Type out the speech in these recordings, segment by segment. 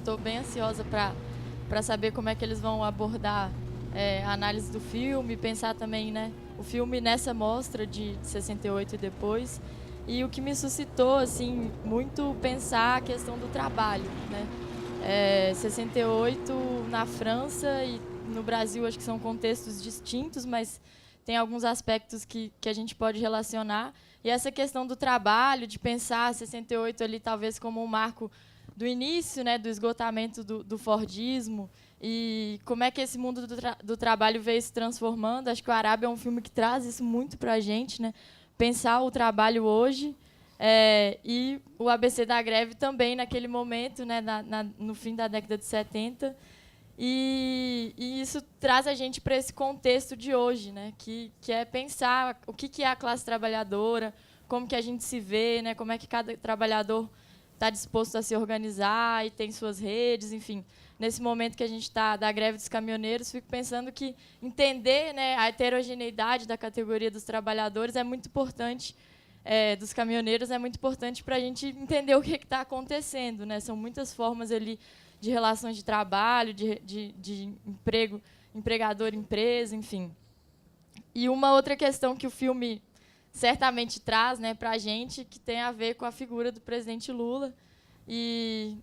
estou bem ansiosa para saber como é que eles vão abordar a análise do filme, pensar também, né, o filme nessa mostra de 68 e depois. E o que me suscitou, assim, muito pensar a questão do trabalho, né? 68 na França e no Brasil, acho que são contextos distintos, mas tem alguns aspectos que a gente pode relacionar. E essa questão do trabalho, de pensar 68 ali talvez como um marco do início, né, do esgotamento do Fordismo, e como é que esse mundo do trabalho veio se transformando. Acho que o Arábia é um filme que traz isso muito para a gente, né? Pensar o trabalho hoje, e o ABC da greve também naquele momento, né, no fim da década de 70. E isso traz a gente para esse contexto de hoje, né, que é pensar o que é a classe trabalhadora, como que a gente se vê, né, como é que cada trabalhador está disposto a se organizar e tem suas redes, enfim. Nesse momento que a gente está da greve dos caminhoneiros, fico pensando que entender, né, a heterogeneidade da categoria dos trabalhadores é muito importante, dos caminhoneiros é muito importante para a gente entender o que está acontecendo, né? São muitas formas ali de relações de trabalho, de emprego, empregador-empresa, enfim. E uma outra questão que o filme certamente traz, né, para a gente, que tem a ver com a figura do presidente Lula. E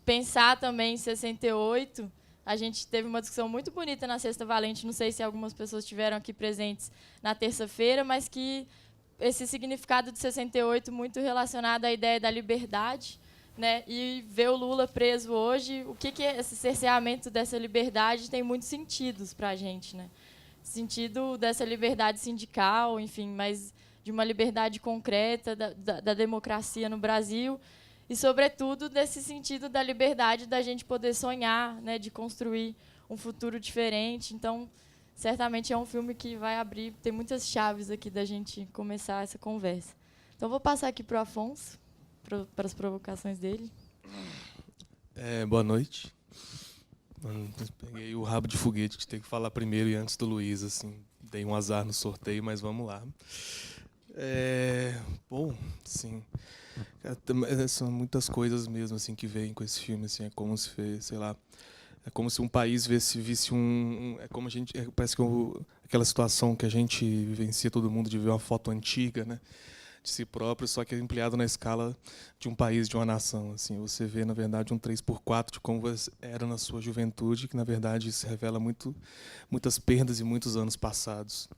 pensar também em 68, a gente teve uma discussão muito bonita na Sexta Valente, não sei se algumas pessoas estiveram aqui presentes na terça-feira, mas que esse significado de 68 muito relacionado à ideia da liberdade, né? E ver o Lula preso hoje, o que é esse cerceamento dessa liberdade tem muitos sentidos para a gente, né? Sentido dessa liberdade sindical, enfim, mas de uma liberdade concreta da democracia no Brasil e, sobretudo, desse sentido da liberdade da gente poder sonhar, né, de construir um futuro diferente. Então, certamente é um filme que vai abrir, tem muitas chaves aqui da gente começar essa conversa. Então, vou passar aqui para o Afonso, para as provocações dele. Boa noite. Peguei o rabo de foguete de ter que falar primeiro e antes do Luiz, assim. Dei um azar no sorteio, mas vamos lá. Bom, sim. São muitas coisas mesmo assim que vêm com esse filme, assim, é como se, sei lá, é como se um país visse é como a gente, parece que aquela situação que a gente vivencia todo mundo de ver uma foto antiga, né, de si próprio, só que é ampliado na escala de um país, de uma nação, assim. Você vê, na verdade, um 3x4 de como você era na sua juventude, que na verdade se revela muitas perdas e muitos anos passados.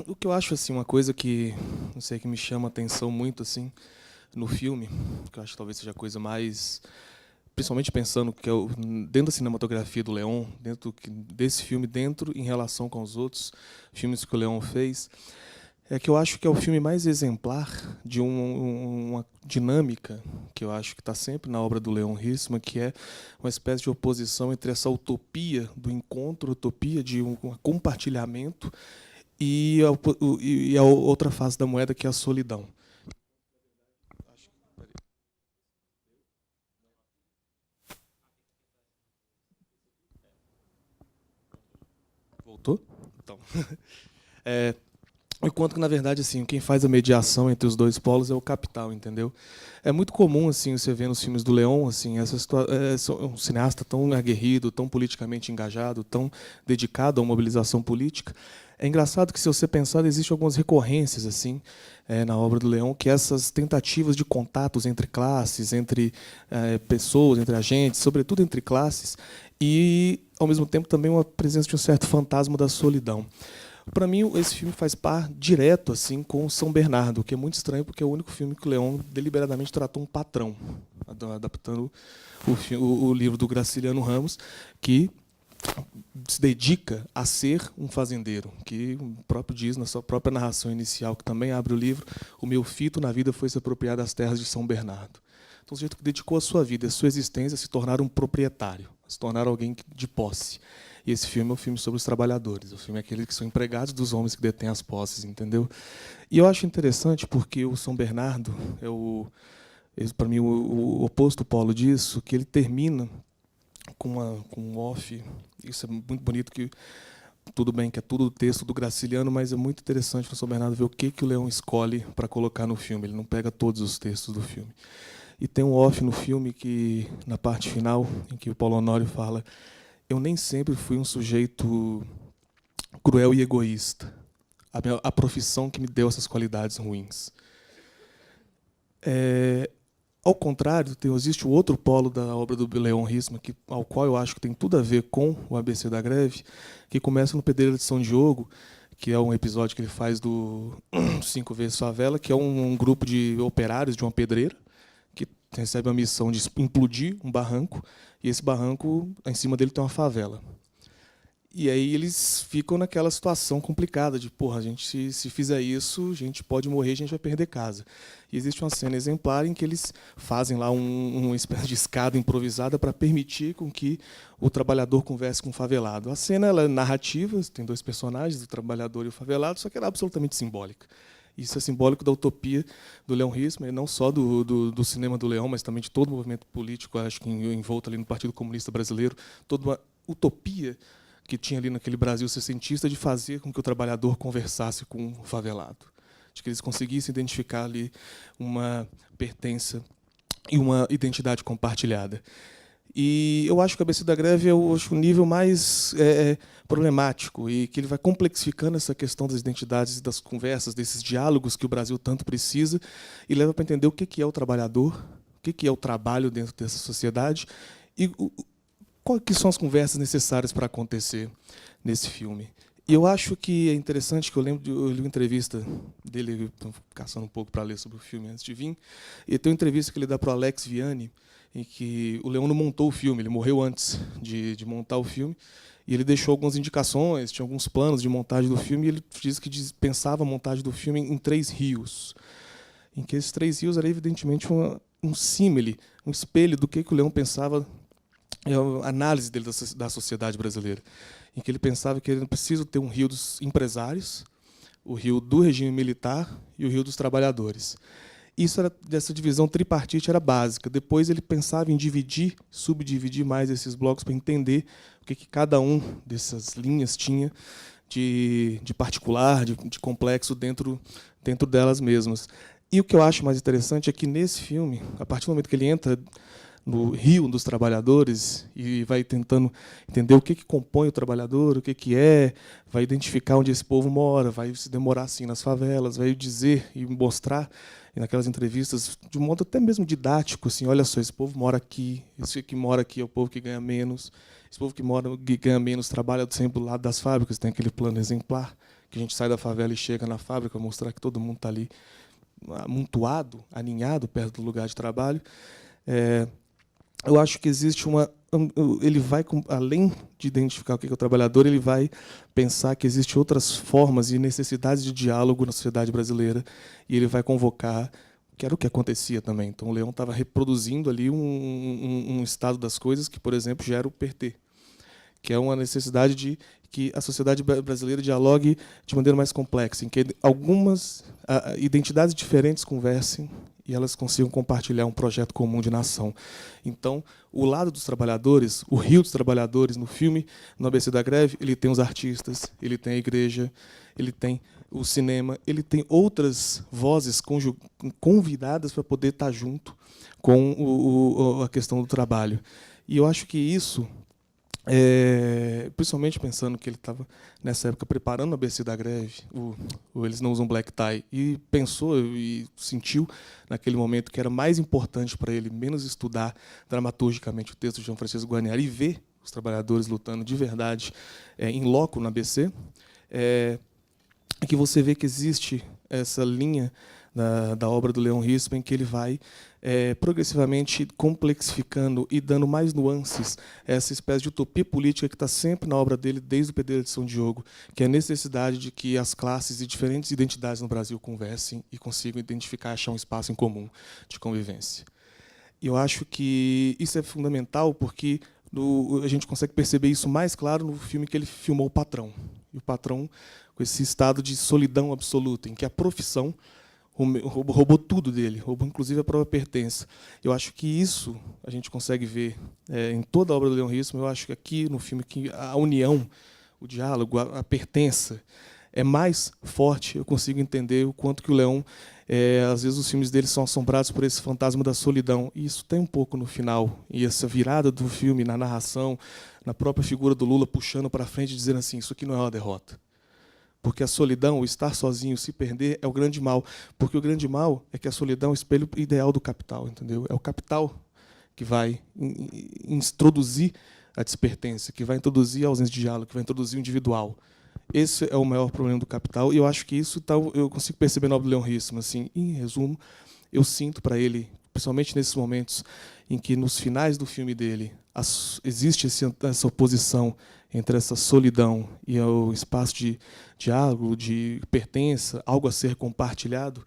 O que eu acho, assim, uma coisa que, não sei, que me chama a atenção muito, assim, no filme, que eu acho que talvez seja a coisa mais, principalmente pensando que dentro da cinematografia do Leon, dentro desse filme, dentro em relação com os outros filmes que o Leon fez, é que eu acho que é o filme mais exemplar de uma dinâmica que eu acho que está sempre na obra do Leon Hirschman, que é uma espécie de oposição entre essa utopia do encontro, utopia de um compartilhamento, e a outra face da moeda, que é a solidão. Voltou? Então. Enquanto que, na verdade, assim, quem faz a mediação entre os dois polos é o capital, entendeu? É muito comum, assim, você ver nos filmes do Leon, assim, um cineasta tão aguerrido, tão politicamente engajado, tão dedicado à mobilização política. É engraçado que, se você pensar, existem algumas recorrências, assim, na obra do Leon, que essas tentativas de contatos entre classes, entre pessoas, entre agentes, sobretudo entre classes, e, ao mesmo tempo, também uma presença de um certo fantasma da solidão. Para mim, esse filme faz par direto assim com São Bernardo, que é muito estranho, porque é o único filme que o Leon deliberadamente tratou um patrão, adaptando o livro do Graciliano Ramos, que se dedica a ser um fazendeiro, que o próprio diz na sua própria narração inicial, que também abre o livro: o meu fito na vida foi se apropriar das terras de São Bernardo. Então, o sujeito que dedicou a sua vida, a sua existência, a se tornar um proprietário, a se tornar alguém de posse. E esse filme é um filme sobre os trabalhadores. O filme é aqueles que são empregados dos homens que detêm as posses, entendeu? E eu acho interessante porque o São Bernardo é, para mim, o oposto polo disso, que ele termina com um off. Isso é muito bonito, que tudo bem que é tudo o texto do Graciliano, mas é muito interessante no São Bernardo ver o que o Leão escolhe para colocar no filme. Ele não pega todos os textos do filme. E tem um off no filme que, na parte final, em que o Paulo Honório fala: eu nem sempre fui um sujeito cruel e egoísta. A profissão que me deu essas qualidades ruins. Ao contrário, existe o outro polo da obra do Leon Hirschman, ao qual eu acho que tem tudo a ver com o ABC da Greve, que começa no Pedreira de São Diogo, que é um episódio que ele faz do 5 vezes Favela, que é um grupo de operários de uma pedreira, que recebe a missão de implodir um barranco, e esse barranco, em cima dele tem uma favela. E aí eles ficam naquela situação complicada de, porra, a gente, se fizer isso, a gente pode morrer, a gente vai perder casa. E existe uma cena exemplar em que eles fazem lá uma espécie de escada improvisada para permitir com que o trabalhador converse com o favelado. A cena ela é narrativa, tem dois personagens, o trabalhador e o favelado, só que ela é absolutamente simbólica. Isso é simbólico da utopia do Leon Hirschman, não só do cinema do Leon, mas também de todo o movimento político, acho que envolto ali no Partido Comunista Brasileiro, toda uma utopia que tinha ali naquele Brasil sessentista de fazer com que o trabalhador conversasse com o favelado, de que eles conseguissem identificar ali uma pertença e uma identidade compartilhada. E eu acho que o ABC da Greve é o nível mais problemático e que ele vai complexificando essa questão das identidades e das conversas, desses diálogos que o Brasil tanto precisa, e leva para entender o que é o trabalhador, o que é o trabalho dentro dessa sociedade e quais que são as conversas necessárias para acontecer nesse filme. E eu acho que é interessante, que eu li uma entrevista dele, caçando um pouco para ler sobre o filme antes de vir, e tem uma entrevista que ele dá para o Alex Vianney, em que o Leon não montou o filme, ele morreu antes de montar o filme, e ele deixou algumas indicações, tinha alguns planos de montagem do filme, e ele disse que pensava a montagem do filme em 3 rios, em que esses 3 rios era evidentemente um símile, um espelho do que o Leon pensava, a análise dele da sociedade brasileira, em que ele pensava que era preciso ter um rio dos empresários, o rio do regime militar e o rio dos trabalhadores. Dessa divisão tripartite era básica. Depois ele pensava em subdividir mais esses blocos para entender o que cada um dessas linhas tinha de particular, de complexo dentro delas mesmas. E o que eu acho mais interessante é que nesse filme, a partir do momento que ele entra no rio dos trabalhadores e vai tentando entender o que compõe o trabalhador, o que é, vai identificar onde esse povo mora, vai se demorar assim nas favelas, vai dizer e mostrar e naquelas entrevistas de um modo até mesmo didático, assim, olha só, esse povo mora aqui, esse que mora aqui é o povo que ganha menos, esse povo que ganha menos trabalha sempre do lado das fábricas, tem aquele plano exemplar, que a gente sai da favela e chega na fábrica, mostrar que todo mundo está ali amontoado, aninhado perto do lugar de trabalho. Eu acho que existe ele vai, além de identificar o que é o trabalhador, ele vai pensar que existem outras formas e necessidades de diálogo na sociedade brasileira, e ele vai convocar, que era o que acontecia também. Então, o Leon estava reproduzindo ali um estado das coisas que, por exemplo, gera o PRT, que é uma necessidade de que a sociedade brasileira dialogue de maneira mais complexa, em que algumas identidades diferentes conversem e elas consigam compartilhar um projeto comum de nação. Então, o lado dos trabalhadores, o rio dos trabalhadores no filme, no ABC da Greve, ele tem os artistas, ele tem a igreja, ele tem o cinema, ele tem outras vozes convidadas para poder estar junto com a questão do trabalho. E eu acho que isso, principalmente pensando que ele estava, nessa época, preparando o ABC da Greve, Eles Não Usam Black Tie, e pensou e sentiu, naquele momento, que era mais importante para ele menos estudar dramaturgicamente o texto de João Francisco Guarnieri e ver os trabalhadores lutando de verdade em loco no ABC, que você vê que existe essa linha da obra do Leon Hirschman, que ele vai progressivamente complexificando e dando mais nuances a essa espécie de utopia política que está sempre na obra dele, desde o Pedreira de São Diogo, que é a necessidade de que as classes e diferentes identidades no Brasil conversem e consigam identificar e achar um espaço em comum de convivência. E eu acho que isso é fundamental porque a gente consegue perceber isso mais claro no filme que ele filmou, O Patrão. E o Patrão, com esse estado de solidão absoluta, em que a profissão roubou tudo dele, roubou inclusive a própria pertença. Eu acho que isso a gente consegue ver em toda a obra do Leon Hirschman. Eu acho que aqui no filme que a união, o diálogo, a pertença é mais forte. Eu consigo entender o quanto que o Leon Às vezes os filmes dele são assombrados por esse fantasma da solidão, e isso tem um pouco no final. E essa virada do filme, na narração, na própria figura do Lula puxando para frente, dizendo assim, isso aqui não é uma derrota. Porque a solidão, o estar sozinho, se perder, é o grande mal. Porque o grande mal é que a solidão é o espelho ideal do capital, entendeu? É o capital que vai introduzir a despertência, que vai introduzir a ausência de diálogo, que vai introduzir o individual. Esse é o maior problema do capital, e eu acho que isso eu consigo perceber no Leon Hirschman. Assim, em resumo, eu sinto para ele, principalmente nesses momentos em que, nos finais do filme dele, existe essa oposição entre essa solidão e o espaço de diálogo, de pertença, algo a ser compartilhado,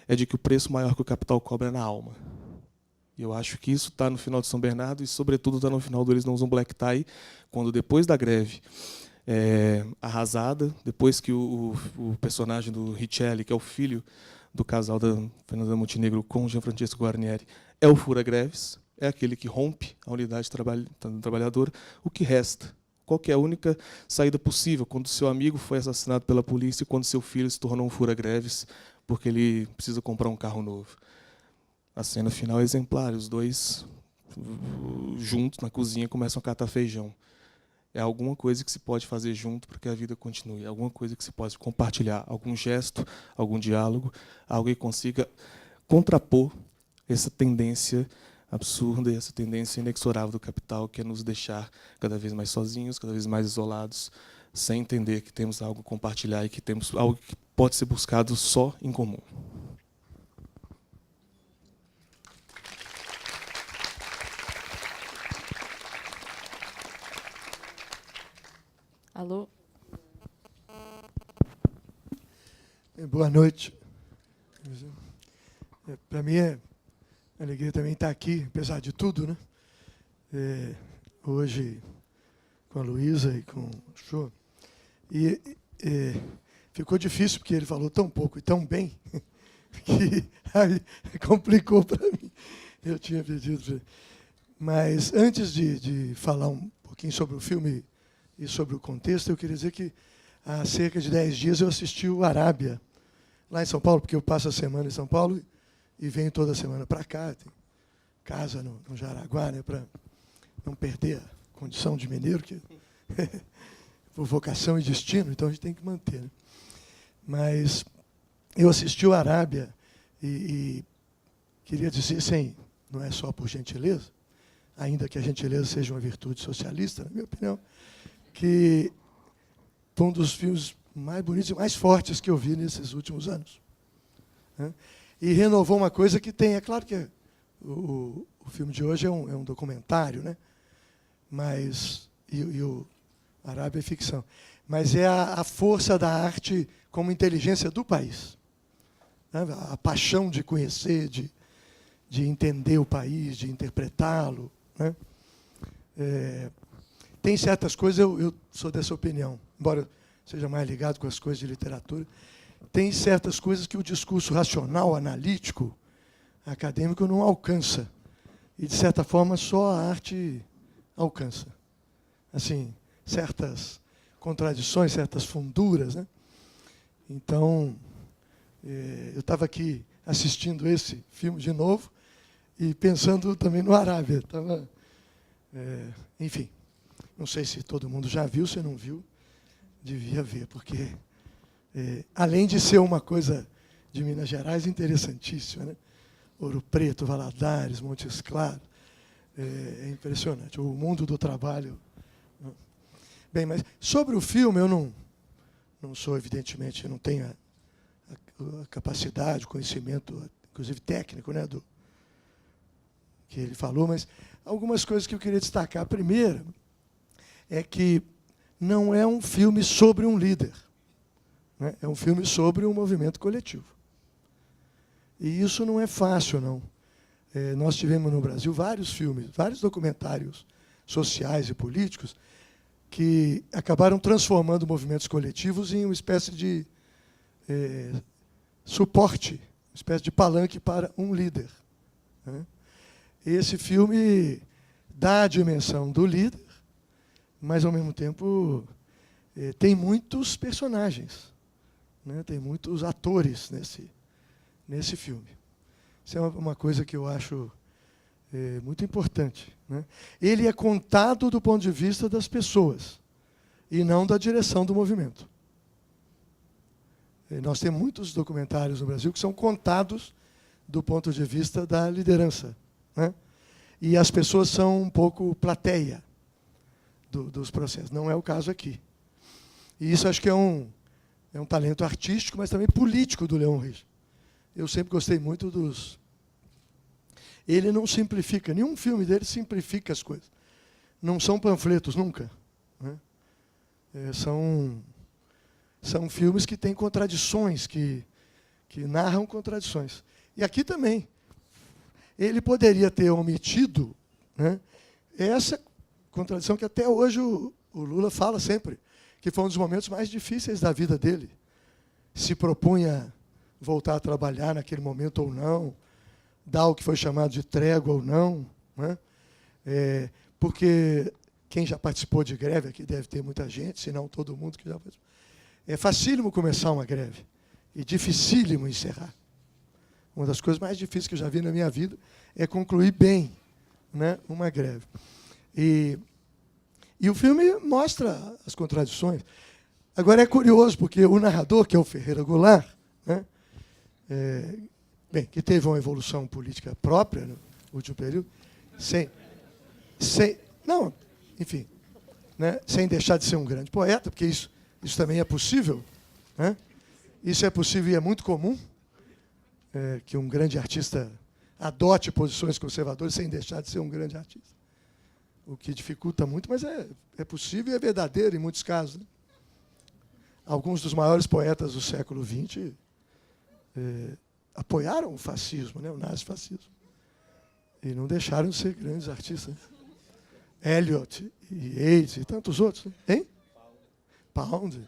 é de que o preço maior que o capital cobra é na alma. E eu acho que isso está no final de São Bernardo e, sobretudo, está no final do Eles Não Usam Black Tie, quando, depois da greve arrasada, depois que o personagem do Richelli, que é o filho do casal da Fernanda Montenegro com Gianfrancesco Guarnieri, é o fura-greves, é aquele que rompe a unidade trabalhadora, o que resta? Qual que é a única saída possível quando seu amigo foi assassinado pela polícia e quando seu filho se tornou um fura-greves porque ele precisa comprar um carro novo? A cena final é exemplar, os dois juntos na cozinha começam a catar feijão. É alguma coisa que se pode fazer junto para que a vida continue, é alguma coisa que se pode compartilhar, algum gesto, algum diálogo, algo que consiga contrapor essa tendência absurda e essa tendência inexorável do capital, que é nos deixar cada vez mais sozinhos, cada vez mais isolados, sem entender que temos algo a compartilhar e que temos algo que pode ser buscado só em comum. Alô? Boa noite. Para mim é alegria também estar aqui, apesar de tudo, né? Hoje com a Luísa e com o Show. E ficou difícil, porque ele falou tão pouco e tão bem, que aí complicou para mim. Eu tinha pedido. Mas antes de falar um pouquinho sobre o filme e sobre o contexto, eu queria dizer que há cerca de 10 dias eu assisti o Arábia, lá em São Paulo, porque eu passo a semana em São Paulo e venho toda semana para cá, tem casa no Jaraguá, né, para não perder a condição de mineiro, que por vocação e destino, então a gente tem que manter. Né? Mas eu assisti o Arábia e queria dizer, não é só por gentileza, ainda que a gentileza seja uma virtude socialista, na minha opinião, que foi um dos filmes mais bonitos e mais fortes que eu vi nesses últimos anos. Né? E renovou uma coisa que tem, é claro que o filme de hoje é um documentário, né? Mas, e o Arábia é ficção, mas é a força da arte como inteligência do país. Né? A paixão de conhecer, de entender o país, de interpretá-lo. Né? Tem certas coisas, eu sou dessa opinião, embora seja mais ligado com as coisas de literatura, tem certas coisas que o discurso racional, analítico, acadêmico não alcança. E, de certa forma, só a arte alcança. Assim, certas contradições, certas funduras. Né? Então, eu estava aqui assistindo esse filme de novo e pensando também no Arábia. Enfim, não sei se todo mundo já viu, se não viu, devia ver, porque, além de ser uma coisa de Minas Gerais interessantíssima, né? Ouro Preto, Valadares, Montes Claros, é impressionante, o mundo do trabalho. Bem, mas sobre o filme, eu não sou, evidentemente, não tenho a capacidade, o conhecimento, inclusive técnico, né, do que ele falou, mas algumas coisas que eu queria destacar. A primeira é que não é um filme sobre um líder, né? É um filme sobre um movimento coletivo. E isso não é fácil, não. Nós tivemos no Brasil vários filmes, vários documentários sociais e políticos que acabaram transformando movimentos coletivos em uma espécie de suporte, uma espécie de palanque para um líder. Né? Esse filme dá a dimensão do líder, mas, ao mesmo tempo, tem muitos personagens, né? Tem muitos atores nesse filme. Isso é uma coisa que eu acho muito importante, né? Ele é contado do ponto de vista das pessoas e não da direção do movimento. Nós temos muitos documentários no Brasil que são contados do ponto de vista da liderança, né? E as pessoas são um pouco plateia dos processos. Não é o caso aqui. E isso acho que é um talento artístico, mas também político do Leon Richa. Eu sempre gostei muito dos... Ele não simplifica, nenhum filme dele simplifica as coisas. Não são panfletos, nunca, né? São filmes que têm contradições, que narram contradições. E aqui também. Ele poderia ter omitido, né, essa contradição que até hoje o Lula fala sempre, que foi um dos momentos mais difíceis da vida dele. Se propunha voltar a trabalhar naquele momento ou não, dar o que foi chamado de trégua ou não, né? Porque quem já participou de greve, aqui deve ter muita gente, se não todo mundo que já participou. É facílimo começar uma greve e dificílimo encerrar. Uma das coisas mais difíceis que eu já vi na minha vida é concluir bem, né, uma greve. E o filme mostra as contradições. Agora é curioso, porque o narrador, que é o Ferreira Goulart, né, que teve uma evolução política própria no último período, sem deixar de ser um grande poeta, porque isso também é possível, né? Isso é possível e é muito comum, que um grande artista adote posições conservadoras sem deixar de ser um grande artista. O que dificulta muito, mas é possível e é verdadeiro em muitos casos, né? Alguns dos maiores poetas do século XX apoiaram o fascismo, né, o nazifascismo, e não deixaram de ser grandes artistas. Eliot e Yeats e tantos outros, né? Hein? Pound,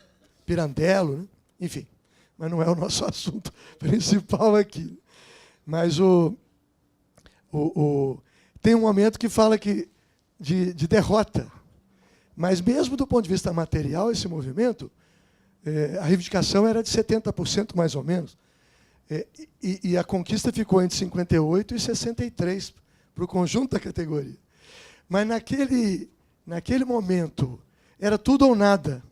Pirandello, né? Enfim, mas não é o nosso assunto principal aqui. Mas tem um momento que fala de derrota, mas mesmo do ponto de vista material, esse movimento, a reivindicação era de 70% mais ou menos, e a conquista ficou entre 58 e 63 para o conjunto da categoria. Mas naquele momento era tudo ou nada.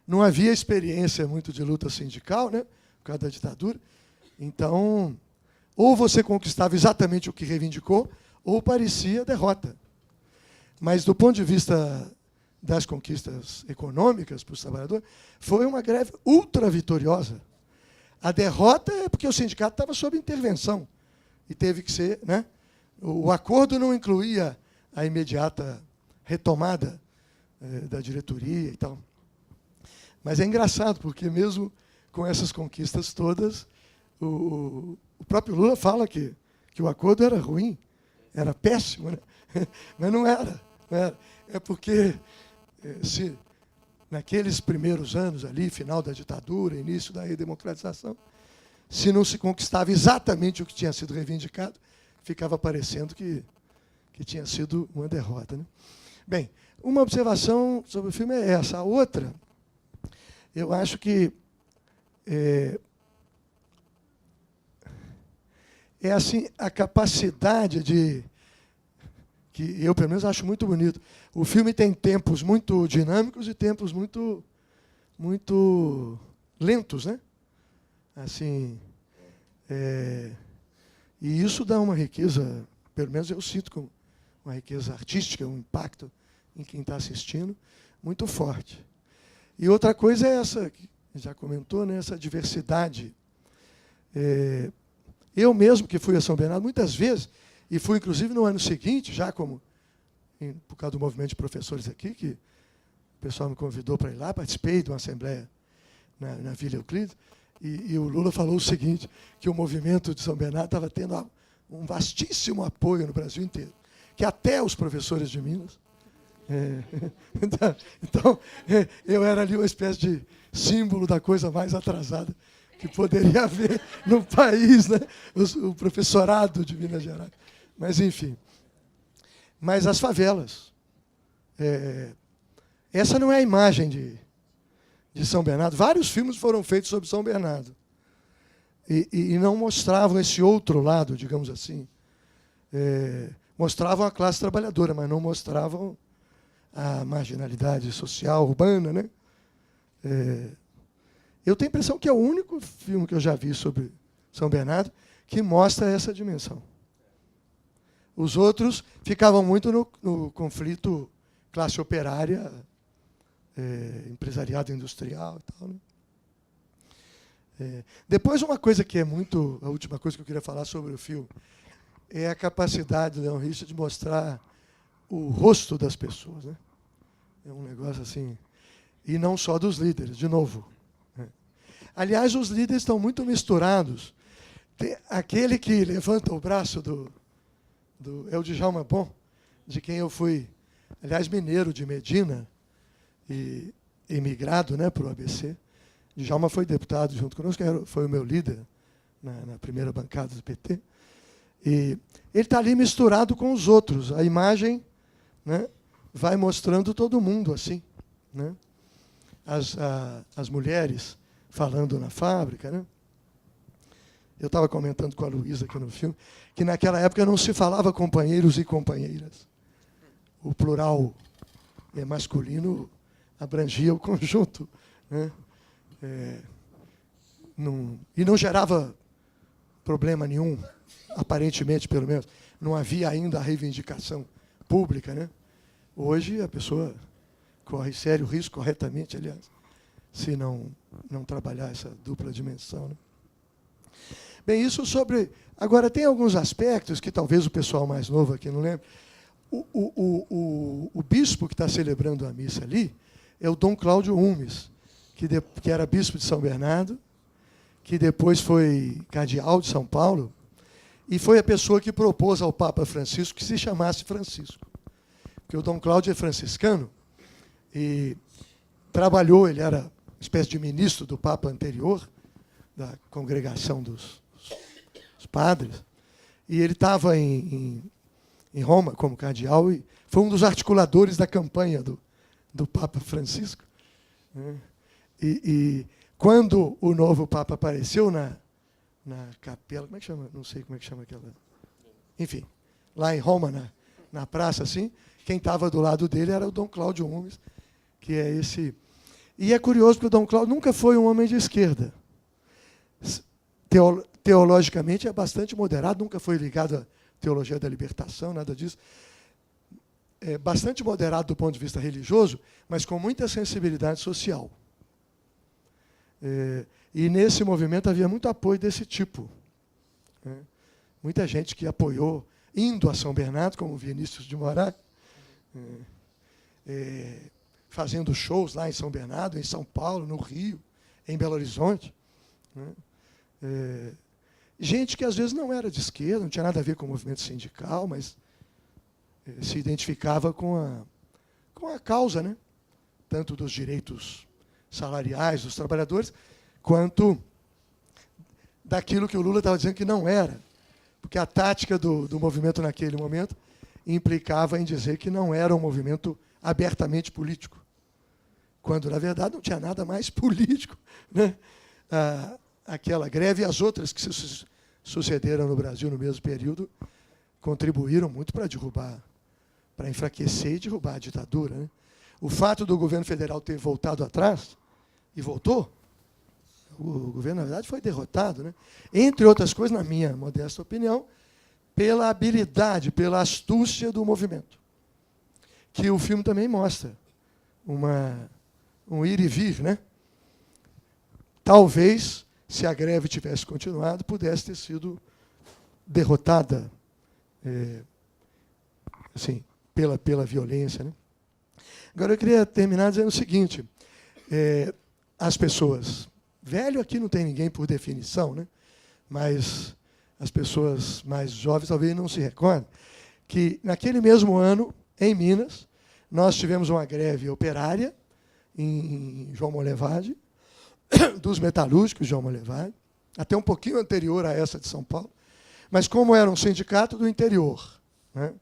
Não havia experiência muito de luta sindical, né, por causa da ditadura. Então, ou você conquistava exatamente o que reivindicou, ou parecia derrota. Mas, do ponto de vista das conquistas econômicas para os trabalhadores, foi uma greve ultra vitoriosa. A derrota é porque o sindicato estava sob intervenção e teve que ser, né? O acordo não incluía a imediata retomada da diretoria e tal. Mas é engraçado, porque mesmo com essas conquistas todas, o próprio Lula fala que o acordo era ruim, era péssimo, né? Mas não era. É porque, se naqueles primeiros anos ali, final da ditadura, início da redemocratização, se não se conquistava exatamente o que tinha sido reivindicado, ficava parecendo que tinha sido uma derrota, né? Bem, uma observação sobre o filme é essa. A outra, eu acho que é assim, a capacidade que eu, pelo menos, acho muito bonito. O filme tem tempos muito dinâmicos e tempos muito, muito lentos, né? Assim, e isso dá uma riqueza, pelo menos eu sinto como uma riqueza artística, um impacto em quem está assistindo, muito forte. E outra coisa é essa, que já comentou, né, essa diversidade. Eu mesmo, que fui a São Bernardo muitas vezes, e fui, inclusive, no ano seguinte, já como por causa do movimento de professores aqui, que o pessoal me convidou para ir lá, participei de uma assembleia na Vila Euclides, e o Lula falou o seguinte, que o movimento de São Bernardo estava tendo um vastíssimo apoio no Brasil inteiro, que até os professores de Minas. Então, eu era ali uma espécie de símbolo da coisa mais atrasada que poderia haver no país, né? O professorado de Minas Gerais. Mas, enfim. Mas as favelas. Essa não é a imagem de São Bernardo. Vários filmes foram feitos sobre São Bernardo. e não mostravam esse outro lado, digamos assim. Mostravam a classe trabalhadora, mas não mostravam a marginalidade social, urbana, né? Eu tenho a impressão que é o único filme que eu já vi sobre São Bernardo que mostra essa dimensão. Os outros ficavam muito no conflito classe operária, empresariado industrial e tal, né? Depois, uma coisa que é muito... A última coisa que eu queria falar sobre o filme é a capacidade do Leon Richter de mostrar o rosto das pessoas, né? É um negócio assim... E não só dos líderes, de novo. Aliás, os líderes estão muito misturados. Tem aquele que levanta o braço é o Djalma Bon, de quem eu fui, aliás, mineiro de Medina, e emigrado, né, para o ABC. Djalma foi deputado junto conosco, foi o meu líder na primeira bancada do PT. E ele está ali misturado com os outros. A imagem, né, vai mostrando todo mundo assim, né? As mulheres falando na fábrica, né? Eu estava comentando com a Luísa aqui no filme que naquela época não se falava companheiros e companheiras. O plural masculino abrangia o conjunto, né? E não gerava problema nenhum, aparentemente, pelo menos. Não havia ainda a reivindicação pública, né? Hoje a pessoa corre sério risco, corretamente, aliás, se não trabalhar essa dupla dimensão, né? Bem, isso sobre... Agora, tem alguns aspectos que talvez o pessoal mais novo aqui não lembre. O bispo que está celebrando a missa ali é o Dom Cláudio Umes, que era bispo de São Bernardo, que depois foi cardeal de São Paulo, e foi a pessoa que propôs ao Papa Francisco que se chamasse Francisco. Porque o Dom Cláudio é franciscano, e trabalhou, ele era uma espécie de ministro do Papa anterior, da congregação dos padres, e ele estava em Roma como cardeal, e foi um dos articuladores da campanha do Papa Francisco, né? E quando o novo Papa apareceu na capela, como é que chama? Não sei como é que chama aquela... Enfim, lá em Roma, na praça, assim, quem estava do lado dele era o Dom Cláudio Umes, que é esse... E é curioso porque o Dom Cláudio nunca foi um homem de esquerda. Teologicamente é bastante moderado, nunca foi ligado à teologia da libertação, nada disso. É bastante moderado do ponto de vista religioso, mas com muita sensibilidade social. E nesse movimento havia muito apoio desse tipo, né? Muita gente que apoiou, indo a São Bernardo, como Vinícius de Moraes, fazendo shows lá em São Bernardo, em São Paulo, no Rio, em Belo Horizonte, né? Gente que às vezes não era de esquerda, não tinha nada a ver com o movimento sindical, mas se identificava com a causa, né? Tanto dos direitos salariais dos trabalhadores, quanto daquilo que o Lula estava dizendo que não era. Porque a tática do movimento naquele momento implicava em dizer que não era um movimento abertamente político, quando, na verdade, não tinha nada mais político, né? Aquela greve e as outras que se sucederam no Brasil no mesmo período contribuíram muito para enfraquecer e derrubar a ditadura, né? O fato do governo federal ter voltado atrás, e voltou, o governo, na verdade, foi derrotado, né? Entre outras coisas, na minha modesta opinião, pela habilidade, pela astúcia do movimento, que o filme também mostra, um ir e vir, né? Talvez, se a greve tivesse continuado, pudesse ter sido derrotada assim, pela violência, né? Agora, eu queria terminar dizendo o seguinte, as pessoas... Velho aqui não tem ninguém por definição, né? Mas as pessoas mais jovens talvez não se recordem que, naquele mesmo ano, em Minas, nós tivemos uma greve operária em João Molevade, dos metalúrgicos João Molevade, até um pouquinho anterior a essa de São Paulo, mas como era um sindicato do interior, né?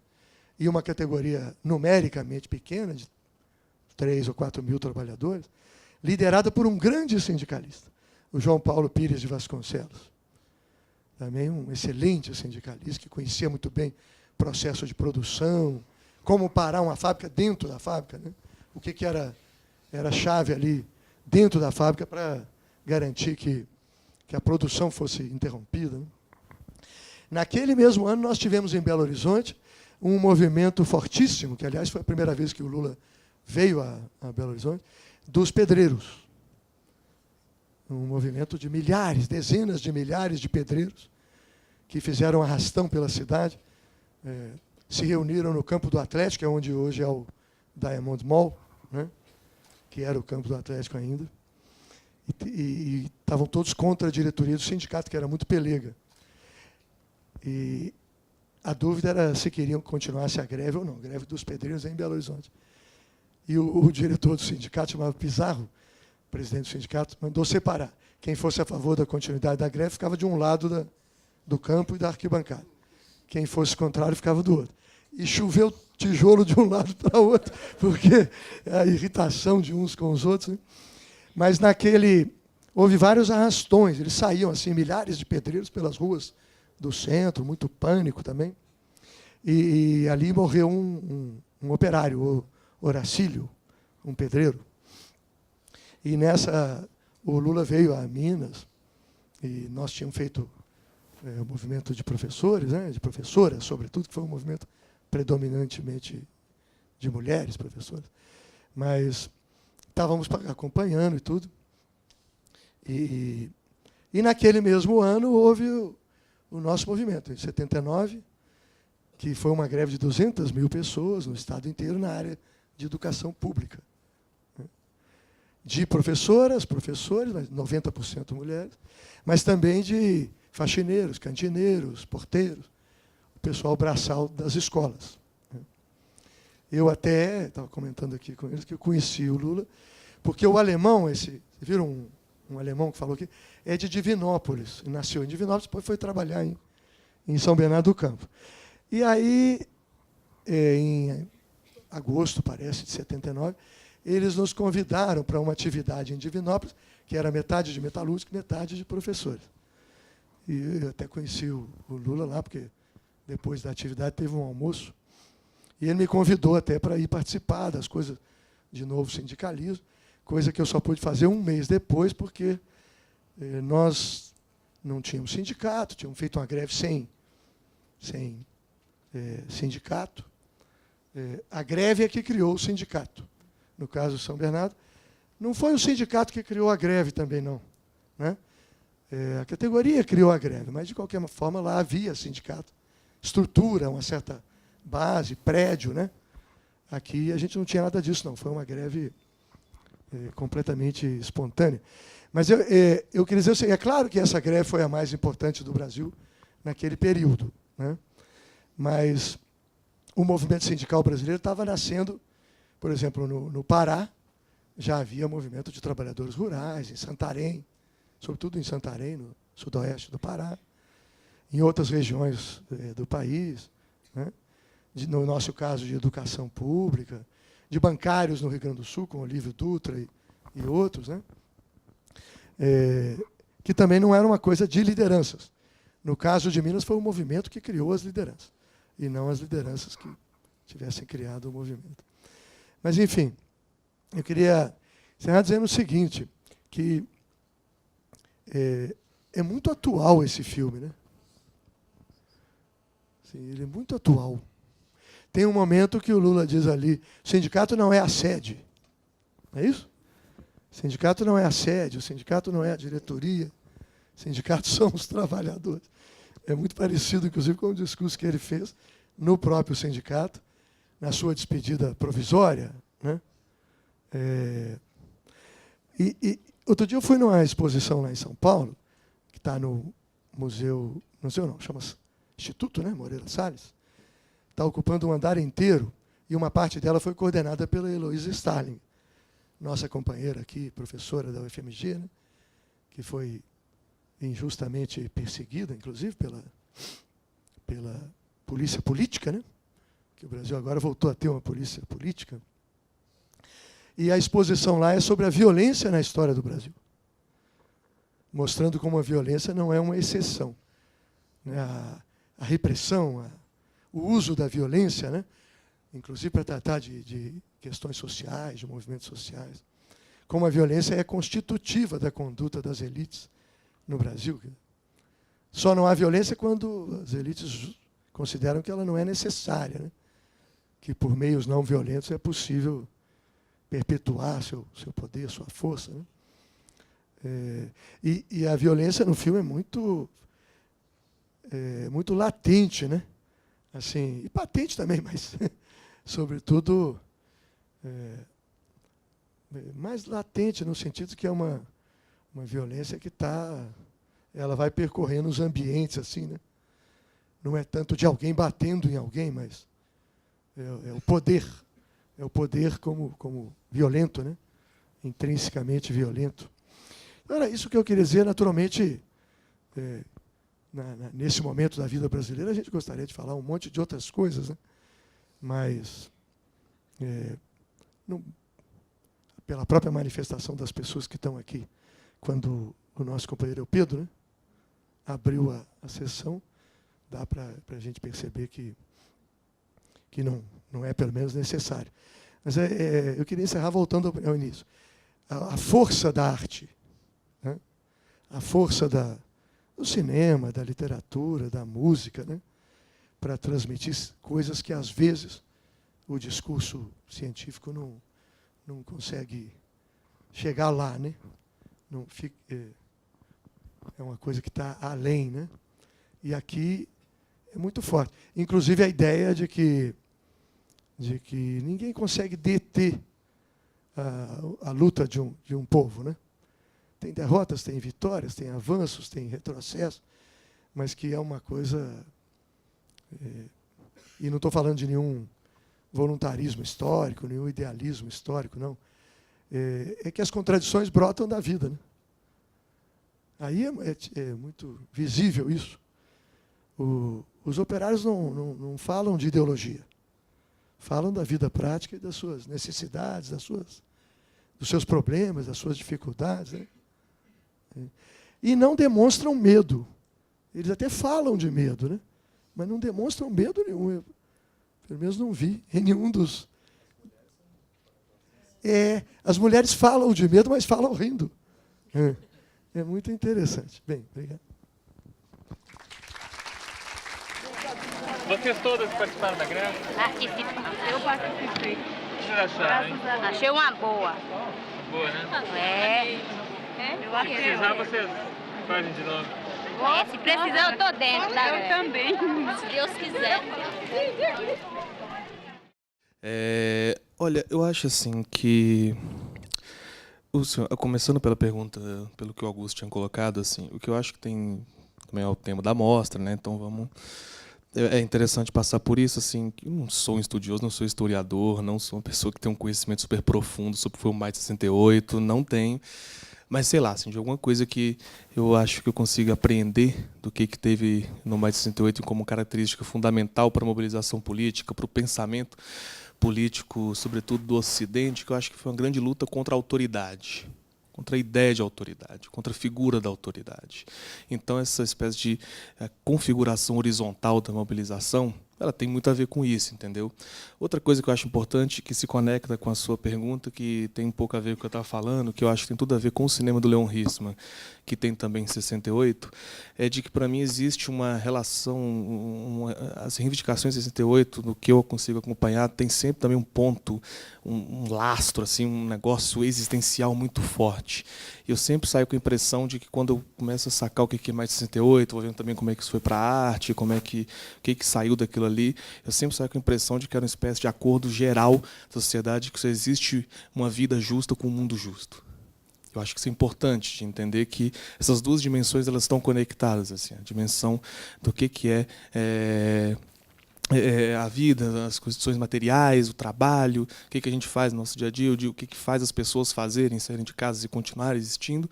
E uma categoria numericamente pequena, de 3 ou 4 mil trabalhadores, liderada por um grande sindicalista, o João Paulo Pires de Vasconcelos, também um excelente sindicalista, que conhecia muito bem o processo de produção, como parar uma fábrica dentro da fábrica, né? O que era a chave ali dentro da fábrica para garantir que a produção fosse interrompida, né? Naquele mesmo ano, nós tivemos em Belo Horizonte um movimento fortíssimo, que, aliás, foi a primeira vez que o Lula veio a Belo Horizonte, dos pedreiros. Um movimento de milhares, dezenas de milhares de pedreiros que fizeram arrastão pela cidade, se reuniram no campo do Atlético, que é onde hoje é o Diamond Mall, né? Que era o campo do Atlético ainda, e estavam todos contra a diretoria do sindicato, que era muito pelega. E a dúvida era se queriam que continuasse a greve ou não, a greve dos pedreiros em Belo Horizonte. E o diretor do sindicato, chamava Pizarro, presidente do sindicato, mandou separar. Quem fosse a favor da continuidade da greve ficava de um lado do campo e da arquibancada. Quem fosse contrário ficava do outro. E choveu tijolo de um lado para o outro, porque a irritação de uns com os outros, né? Mas houve vários arrastões, eles saíam assim, milhares de pedreiros pelas ruas do centro, muito pânico também. E ali morreu um operário, o Horacílio, um pedreiro. E nessa, o Lula veio a Minas, e nós tínhamos feito o movimento de professores, né, de professoras, sobretudo, que foi um movimento predominantemente de mulheres professoras. Mas estávamos acompanhando e tudo. E naquele mesmo ano houve o nosso movimento, em 79, que foi uma greve de 200 mil pessoas no estado inteiro na área de educação pública. De professoras, professores, 90% mulheres, mas também de faxineiros, cantineiros, porteiros, o pessoal braçal das escolas. Eu até estava comentando aqui com eles que eu conheci o Lula, porque o alemão, vocês viram um alemão que falou aqui, é de Divinópolis, nasceu em Divinópolis, depois foi trabalhar em São Bernardo do Campo. E aí, em agosto, parece, de 79, eles nos convidaram para uma atividade em Divinópolis, que era metade de metalúrgica e metade de professores. E eu até conheci o Lula lá, porque depois da atividade teve um almoço, e ele me convidou até para ir participar das coisas de novo sindicalismo, coisa que eu só pude fazer um mês depois, porque nós não tínhamos sindicato, tínhamos feito uma greve sem sindicato. A greve é que criou o sindicato. No caso do São Bernardo, não foi o sindicato que criou a greve também, não, né? A categoria criou a greve, mas, de qualquer forma, lá havia sindicato, estrutura, uma certa base, prédio, né? Aqui a gente não tinha nada disso, não. Foi uma greve completamente espontânea. Mas eu queria dizer o seguinte, é claro que essa greve foi a mais importante do Brasil naquele período, né? Mas o movimento sindical brasileiro estava nascendo, por exemplo, no Pará, já havia movimento de trabalhadores rurais, em Santarém, sobretudo em Santarém, no sudoeste do Pará, em outras regiões do país, né? No nosso caso, de educação pública, de bancários no Rio Grande do Sul, com Olívio Dutra e outros, né? Que também não era uma coisa de lideranças. No caso de Minas, foi o movimento que criou as lideranças, e não as lideranças que tivessem criado o movimento. Mas, enfim, eu queria encerrar dizendo o seguinte, que é muito atual esse filme, né? Sim, ele é muito atual. Tem um momento que o Lula diz ali, o sindicato não é a sede. Não é isso? O sindicato não é a sede, o sindicato não é a diretoria, o sindicato são os trabalhadores. É muito parecido, inclusive, com o discurso que ele fez no próprio sindicato, na sua despedida provisória, né? Outro dia eu fui numa exposição lá em São Paulo, que está no museu não, chama-se Instituto, né, Moreira Salles, está ocupando um andar inteiro, e uma parte dela foi coordenada pela Heloísa Starling, nossa companheira aqui, professora da UFMG, né, que foi injustamente perseguida, inclusive, pela polícia política, né, que o Brasil agora voltou a ter uma polícia política. E a exposição lá é sobre a violência na história do Brasil, mostrando como a violência não é uma exceção. né, a repressão, o uso da violência, né, inclusive para tratar de questões sociais, de movimentos sociais, como a violência é constitutiva da conduta das elites no Brasil. Só não há violência quando as elites consideram que ela não é necessária, né? Que por meios não violentos é possível perpetuar seu poder, sua força. Né? E a violência no filme é muito latente, né? Assim, e patente também, mas, sobretudo, mais latente, no sentido que é uma violência que ela vai percorrendo os ambientes, assim, né? Não é tanto de alguém batendo em alguém, mas é o poder como violento, né? Intrinsecamente violento. Era isso que eu queria dizer. Naturalmente, nesse momento da vida brasileira, a gente gostaria de falar um monte de outras coisas, né? Mas, pela própria manifestação das pessoas que estão aqui, quando o nosso companheiro Pedro, né, abriu a sessão, dá para a gente perceber que não é, pelo menos, necessário. Mas eu queria encerrar voltando ao início. A força da arte, né, a força do cinema, da literatura, da música, né, para transmitir coisas que, às vezes, o discurso científico não consegue chegar lá, né? Não fica, é uma coisa que está além, né? E aqui é muito forte. Inclusive a ideia de que ninguém consegue deter a luta de um povo, né? Tem derrotas, tem vitórias, tem avanços, tem retrocessos, mas que é uma coisa... e não estou falando de nenhum voluntarismo histórico, nenhum idealismo histórico, não. É que as contradições brotam da vida, né? Aí é muito visível isso. Os operários não falam de ideologia. Falam da vida prática e das suas necessidades, dos seus problemas, das suas dificuldades, né? E não demonstram medo. Eles até falam de medo, né? Mas não demonstram medo nenhum. Eu, pelo menos, não vi em nenhum dos... as mulheres falam de medo, mas falam rindo. É muito interessante. Bem, obrigado. Vocês todas participaram da greve? Eu participei. O que vocês acharam, hein? Achei uma boa. Boa, né? Eu Se precisar, vocês fazem de novo. Se precisar, eu tô dentro da greve. Eu também. Se Deus quiser. Olha, eu acho assim que... começando pela pergunta, pelo que o Augusto tinha colocado, assim, o que eu acho que tem também é o tema da mostra, né? Então vamos... É interessante passar por isso, assim, que eu não sou um estudioso, não sou historiador, não sou uma pessoa que tem um conhecimento super profundo sobre o que foi o Maio de 68, não tenho. Mas, sei lá, assim, de alguma coisa que eu acho que eu consigo aprender do que teve no Maio de 68 como característica fundamental para a mobilização política, para o pensamento político, sobretudo do Ocidente, que eu acho que foi uma grande luta contra a autoridade, contra a ideia de autoridade, contra a figura da autoridade. Então, essa espécie de configuração horizontal da mobilização, ela tem muito a ver com isso, entendeu? Outra coisa que eu acho importante, que se conecta com a sua pergunta, que tem um pouco a ver com o que eu estava falando, que eu acho que tem tudo a ver com o cinema do Leon Hirschman, que tem também em 68, é de que, para mim, existe uma relação, as reivindicações de 68, no que eu consigo acompanhar, tem sempre também um ponto, um lastro, assim, um negócio existencial muito forte. Eu sempre saio com a impressão de que, quando eu começo a sacar o que é mais de 68, vou vendo também como é que isso foi para a arte, como é que, o que saiu daquilo ali, eu sempre saio com a impressão de que era uma espécie de acordo geral da sociedade, que só existe uma vida justa com um mundo justo. Eu acho que isso é importante, de entender que essas duas dimensões elas estão conectadas, assim, a dimensão do que é a vida, as questões materiais, o trabalho, o que a gente faz no nosso dia a dia, o que faz as pessoas fazerem, saírem de casa e continuarem existindo,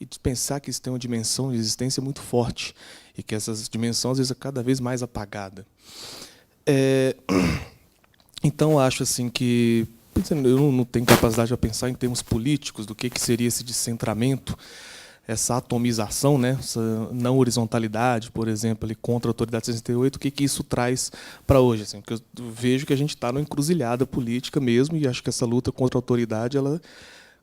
e pensar que isso tem uma dimensão de existência muito forte, e que essa dimensão, às vezes, é cada vez mais apagada. Então, acho assim que... eu não tenho capacidade de pensar em termos políticos do que seria esse descentramento essa atomização, né, essa não horizontalidade, por exemplo, ali, contra a autoridade de 68, o que isso traz para hoje? Assim, porque eu vejo que a gente está numa encruzilhada política mesmo, e acho que essa luta contra a autoridade ela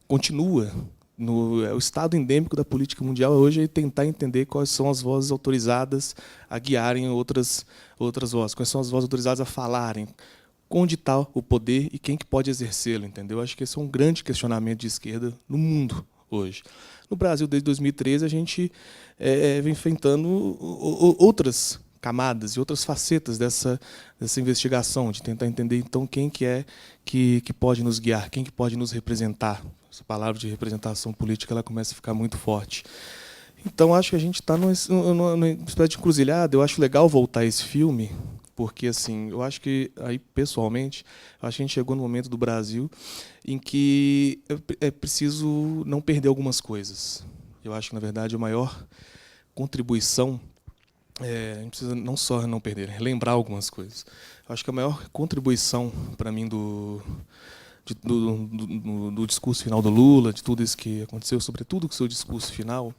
continua. O estado endêmico da política mundial hoje é tentar entender quais são as vozes autorizadas a guiarem outras vozes, quais são as vozes autorizadas a falarem, onde está o poder e quem que pode exercê-lo, entendeu? Acho que esse é um grande questionamento de esquerda no mundo hoje. No Brasil, desde 2013, a gente vem enfrentando outras camadas e outras facetas dessa investigação, de tentar entender, então, quem que é que pode nos guiar, quem que pode nos representar. Essa palavra de representação política ela começa a ficar muito forte. Então, acho que a gente está numa espécie de encruzilhada. Eu acho legal voltar a esse filme, porque, assim, eu acho que, aí, pessoalmente, eu acho que a gente chegou no momento do Brasil em que é preciso não perder algumas coisas. Eu acho que, na verdade, a maior contribuição a gente precisa não só não perder, relembrar algumas coisas. Eu acho que a maior contribuição, para mim, do discurso final do Lula, de tudo isso que aconteceu, sobretudo com o seu discurso final,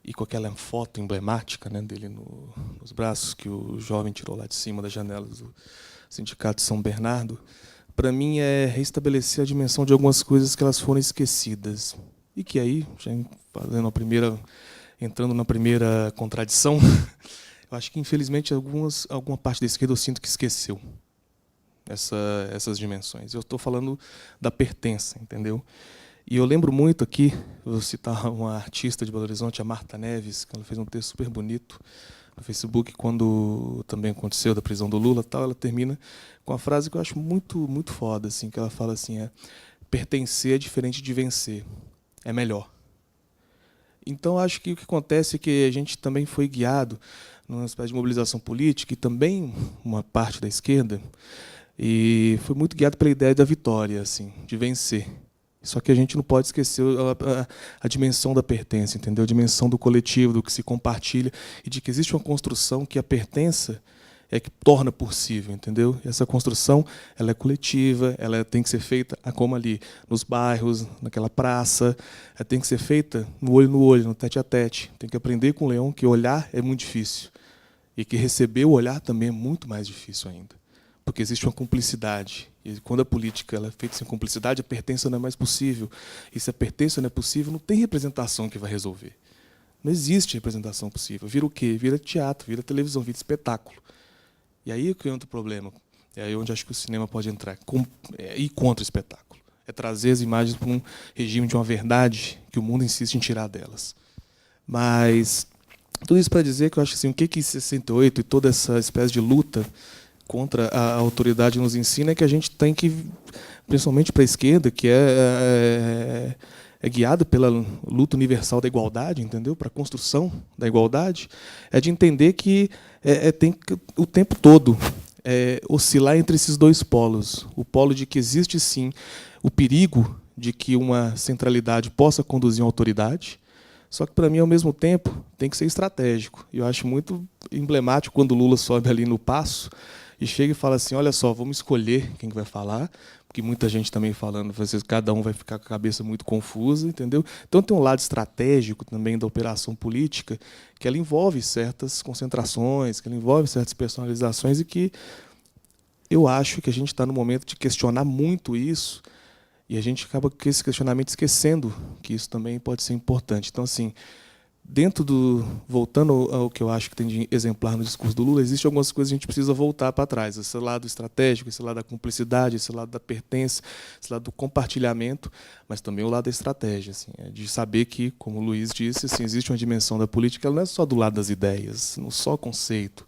e com aquela foto emblemática, né, dele nos braços, que o jovem tirou lá de cima das janelas do Sindicato de São Bernardo, para mim é restabelecer a dimensão de algumas coisas que elas foram esquecidas. E que aí, já entrando na primeira contradição, eu acho que, infelizmente, alguma parte da esquerda eu sinto que esqueceu essas dimensões. Eu estou falando da pertença, entendeu? E eu lembro muito aqui, vou citar uma artista de Belo Horizonte, a Marta Neves, que ela fez um texto super bonito no Facebook, quando também aconteceu da prisão do Lula, tal, ela termina com uma frase que eu acho muito, muito foda, assim, que ela fala assim, pertencer é diferente de vencer, é melhor. Então, acho que o que acontece é que a gente também foi guiado numa espécie de mobilização política, e também uma parte da esquerda, e foi muito guiado pela ideia da vitória, assim, de vencer. Só que a gente não pode esquecer a dimensão da pertença, entendeu? A dimensão do coletivo, do que se compartilha, e de que existe uma construção que a pertença é que torna possível, entendeu? E essa construção ela é coletiva, ela tem que ser feita como ali, nos bairros, naquela praça, ela tem que ser feita no olho, no tete a tete. Tem que aprender com o Leão que olhar é muito difícil, e que receber o olhar também é muito mais difícil ainda. Porque existe uma cumplicidade. E quando a política ela é feita sem cumplicidade, a pertença não é mais possível. E se a pertença não é possível, não tem representação que vai resolver. Não existe representação possível. Vira o quê? Vira teatro, vira televisão, vira espetáculo. E aí é que entra o problema. É aí onde acho que o cinema pode entrar. Ir contra o espetáculo. É trazer as imagens para um regime de uma verdade que o mundo insiste em tirar delas. Mas tudo isso para dizer que eu acho que assim, o que 68 e toda essa espécie de luta contra a autoridade nos ensina é que a gente tem que, principalmente para a esquerda, que é guiada pela luta universal da igualdade, entendeu? Para a construção da igualdade, é de entender que tem que, o tempo todo, oscilar entre esses dois polos. O polo de que existe, sim, o perigo de que uma centralidade possa conduzir uma autoridade, só que, para mim, ao mesmo tempo, tem que ser estratégico. E eu acho muito emblemático quando o Lula sobe ali no Paço e chega e fala assim, olha só, vamos escolher quem vai falar, porque muita gente também falando, cada um vai ficar com a cabeça muito confusa, entendeu? Então tem um lado estratégico também da operação política, que ela envolve certas concentrações, que ela envolve certas personalizações, e que eu acho que a gente está no momento de questionar muito isso, e a gente acaba com esse questionamento esquecendo que isso também pode ser importante. Então, assim, voltando ao que eu acho que tem de exemplar no discurso do Lula, existem algumas coisas que a gente precisa voltar para trás. Esse lado estratégico, esse lado da cumplicidade, esse lado da pertença, esse lado do compartilhamento, mas também o lado da estratégia, assim, de saber que, como o Luiz disse, assim, existe uma dimensão da política, ela não é só do lado das ideias, não só conceito,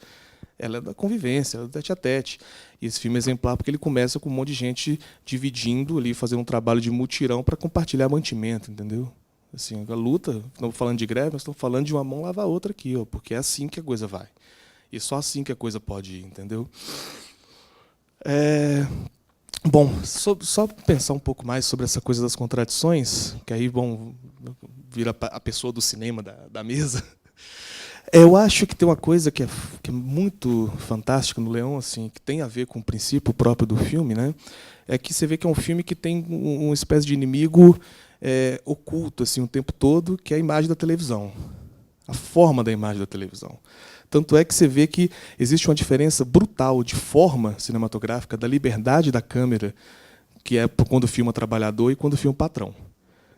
ela é da convivência, ela é do tete-a-tete. E esse filme é exemplar porque ele começa com um monte de gente dividindo ali, fazendo um trabalho de mutirão para compartilhar mantimento, entendeu? Assim, a luta, não estamos falando de greve, nós estamos falando de uma mão lavar a outra aqui, ó, porque é assim que a coisa vai. E só assim que a coisa pode ir, entendeu? Bom, só pensar um pouco mais sobre essa coisa das contradições, que aí vira a pessoa do cinema da mesa. Eu acho que tem uma coisa que é muito fantástica no Leão, assim, que tem a ver com o princípio próprio do filme, né? É que você vê que é um filme que tem uma espécie de inimigo oculto assim o tempo todo, que é a imagem da televisão, a forma da imagem da televisão. Tanto é que você vê que existe uma diferença brutal de forma cinematográfica, da liberdade da câmera, que é quando filma trabalhador e quando filma patrão.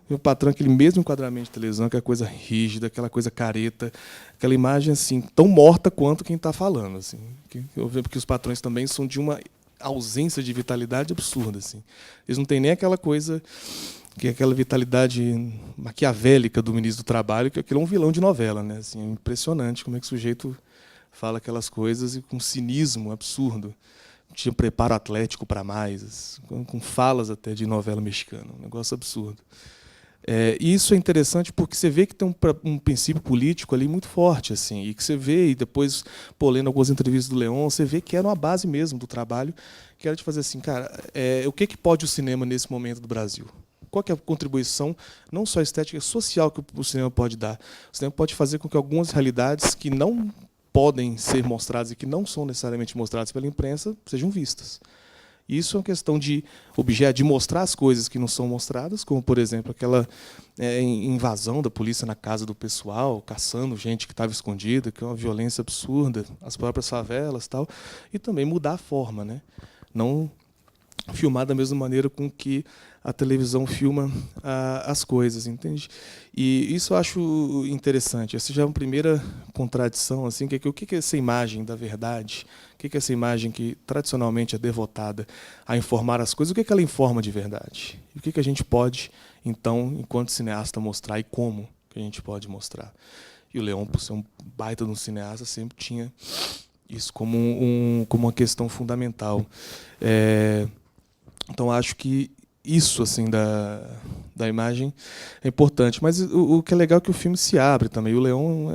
E o patrão, aquele mesmo enquadramento de televisão, aquela coisa rígida, aquela coisa careta, aquela imagem assim tão morta quanto quem está falando. Assim. Porque os patrões também são de uma ausência de vitalidade absurda. Assim. Eles não têm nem aquela coisa, que é aquela vitalidade maquiavélica do ministro do Trabalho, que aquilo é um vilão de novela. Né? Assim, é impressionante como é que o sujeito fala aquelas coisas e com cinismo absurdo. Tinha preparo atlético para mais, com falas até de novela mexicana. Um negócio absurdo. E isso é interessante porque você vê que tem um princípio político ali muito forte, assim, e que você vê, e depois, lendo algumas entrevistas do Leon, você vê que era uma base mesmo do trabalho, que era de fazer assim, cara, o que pode o cinema nesse momento do Brasil? Qual que é a contribuição, não só estética, social que o cinema pode dar? O cinema pode fazer com que algumas realidades que não podem ser mostradas e que não são necessariamente mostradas pela imprensa sejam vistas. Isso é uma questão de objeto, de mostrar as coisas que não são mostradas, como, por exemplo, aquela invasão da polícia na casa do pessoal, caçando gente que estava escondida, que é uma violência absurda, as próprias favelas, tal, e também mudar a forma, né? Não filmar da mesma maneira com que a televisão filma as coisas, entende? E isso eu acho interessante. Essa já é uma primeira contradição, assim, que o que é essa imagem da verdade? O que é essa imagem que tradicionalmente é devotada a informar as coisas? O que ela informa de verdade? E o que a gente pode, então, enquanto cineasta, mostrar e como que a gente pode mostrar? E o Leon, por ser um baita de um cineasta, sempre tinha isso como uma questão fundamental. Então, acho que isso assim da imagem é importante. Mas o que é legal é que o filme se abre também. O Leon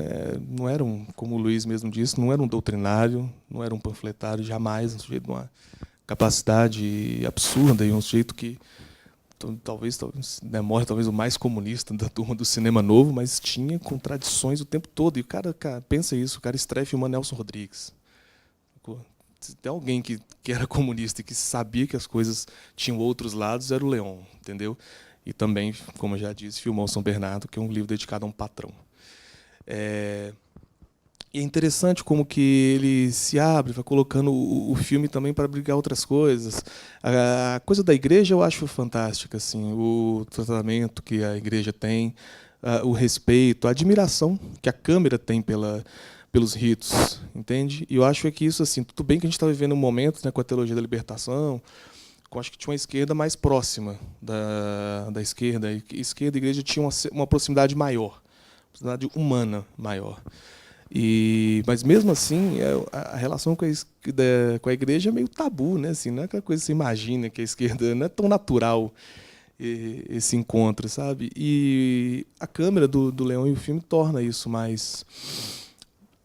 não era como o Luiz mesmo disse, não era um doutrinário, não era um panfletário, jamais, um sujeito de uma capacidade absurda e um sujeito que talvez demore talvez o mais comunista da turma do cinema novo, mas tinha contradições o tempo todo. E o cara pensa isso, o cara estreia filmando Nelson Rodrigues. Se tem alguém que era comunista e que sabia que as coisas tinham outros lados, era o Leon, entendeu? E também, como eu já disse, filmou São Bernardo, que é um livro dedicado a um patrão. E é interessante como que ele se abre, vai colocando o filme também para brigar outras coisas. A coisa da igreja eu acho fantástica, assim, o tratamento que a igreja tem, o respeito, a admiração que a câmera tem pelos ritos, entende? E eu acho que isso, assim, tudo bem que a gente está vivendo um momento, né, com a teologia da libertação, acho que tinha uma esquerda mais próxima da esquerda, e esquerda e igreja tinha uma proximidade maior, proximidade humana maior. Mas mesmo assim, a relação com a igreja é meio tabu, né? Assim, não é aquela coisa que você imagina que a esquerda não é tão natural esse encontro, sabe? E a câmera do Leon e o filme torna isso mais,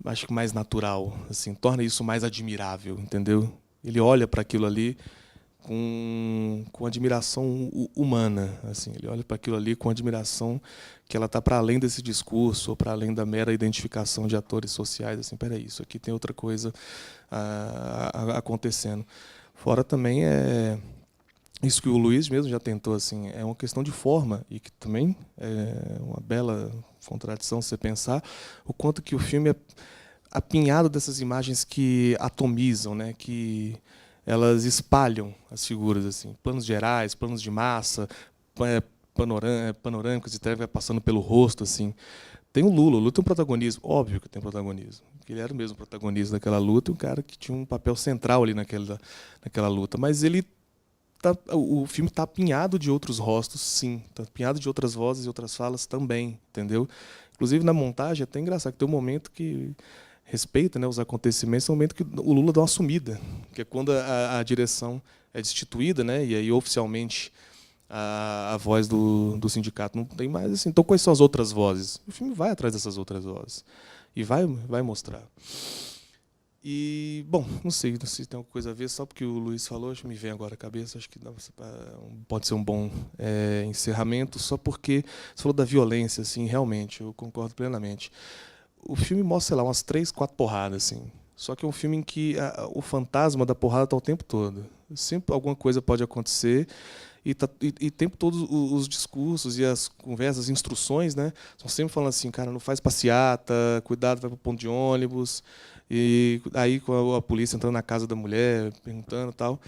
acho que mais natural, assim, torna isso mais admirável, entendeu? Ele olha para aquilo ali com admiração humana, assim, ele olha para aquilo ali com admiração que ela está para além desse discurso ou para além da mera identificação de atores sociais, assim, peraí, isso aqui tem outra coisa acontecendo. Fora também isso que o Luiz mesmo já tentou, assim, é uma questão de forma e que também é uma bela contradição você pensar o quanto que o filme é apinhado dessas imagens que atomizam, né, que elas espalham as figuras, assim, planos gerais, planos de massa, panorâmicos, e vai passando pelo rosto, assim. Tem o Lula tem um protagonismo, óbvio que tem protagonismo. Ele era o mesmo protagonista daquela luta, um cara que tinha um papel central ali naquela luta, mas o filme está apinhado de outros rostos, sim, está apinhado de outras vozes e outras falas também, entendeu? Inclusive na montagem é até engraçado que tem um momento que respeita, né, os acontecimentos, é um momento que o Lula dá uma sumida, que é quando a direção é destituída, né, e aí oficialmente a voz do sindicato não tem mais, assim. Então quais são as outras vozes? O filme vai atrás dessas outras vozes e vai mostrar. E, bom, não sei se tem alguma coisa a ver, só porque o Luiz falou, acho que me vem agora à cabeça, acho que pode ser um bom encerramento, só porque você falou da violência, assim, realmente, eu concordo plenamente. O filme mostra, sei lá, umas 3, 4 porradas, assim. Só que é um filme em que o fantasma da porrada está o tempo todo. Sempre alguma coisa pode acontecer e o tempo todo os discursos e as conversas, as instruções, né, estão sempre falando assim, cara, não faz passeata, cuidado, vai para o ponto de ônibus. E aí com a polícia entrando na casa da mulher, perguntando e tal.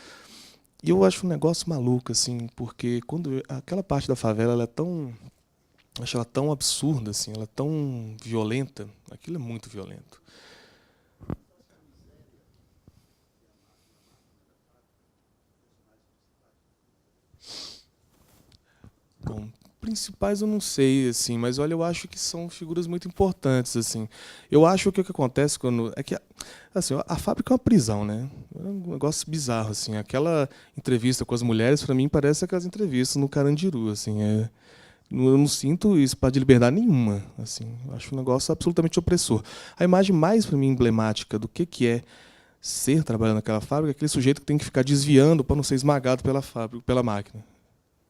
E eu acho um negócio maluco, assim, porque quando aquela parte da favela ela é tão, acho ela tão absurda, assim, ela é tão violenta. Aquilo é muito violento. Bom, principais eu não sei, assim, mas olha, eu acho que são figuras muito importantes, assim. Eu acho que o que acontece quando é que assim, a fábrica é uma prisão, né? É um negócio bizarro, assim. Aquela entrevista com as mulheres, para mim, parece aquelas entrevistas no Carandiru, assim. Eu não sinto isso de liberdade nenhuma, assim. Eu acho um negócio absolutamente opressor. A imagem mais para mim emblemática do que é ser trabalhando naquela fábrica é aquele sujeito que tem que ficar desviando para não ser esmagado pela fábrica, pela máquina.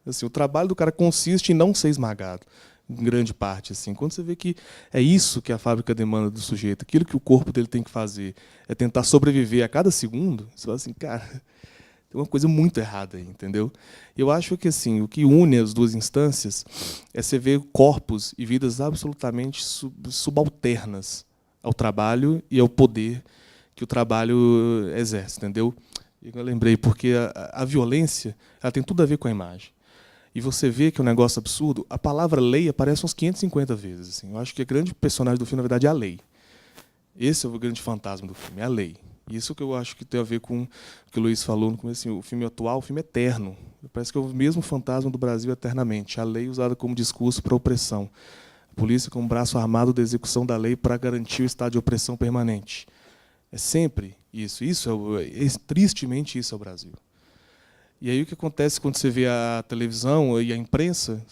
Assim, o trabalho do cara consiste em não ser esmagado, em grande parte. Assim. Quando você vê que é isso que a fábrica demanda do sujeito, aquilo que o corpo dele tem que fazer é tentar sobreviver a cada segundo, você fala assim, cara, tem uma coisa muito errada aí, entendeu? Eu acho que assim, o que une as duas instâncias é você ver corpos e vidas absolutamente subalternas ao trabalho e ao poder que o trabalho exerce, entendeu? Eu lembrei, porque a violência ela tem tudo a ver com a imagem. E você vê que é um negócio absurdo. A palavra lei aparece uns 550 vezes. Assim. Eu acho que o grande personagem do filme, na verdade, é a lei. Esse é o grande fantasma do filme, é a lei. Isso que eu acho que tem a ver com o que o Luiz falou no começo. Assim, o filme atual, o filme eterno. Parece que é o mesmo fantasma do Brasil eternamente. A lei usada como discurso para a opressão. A polícia como braço armado da execução da lei para garantir o estado de opressão permanente. É sempre isso. Tristemente, isso é o Brasil. E aí o que acontece quando você vê a televisão e a imprensa,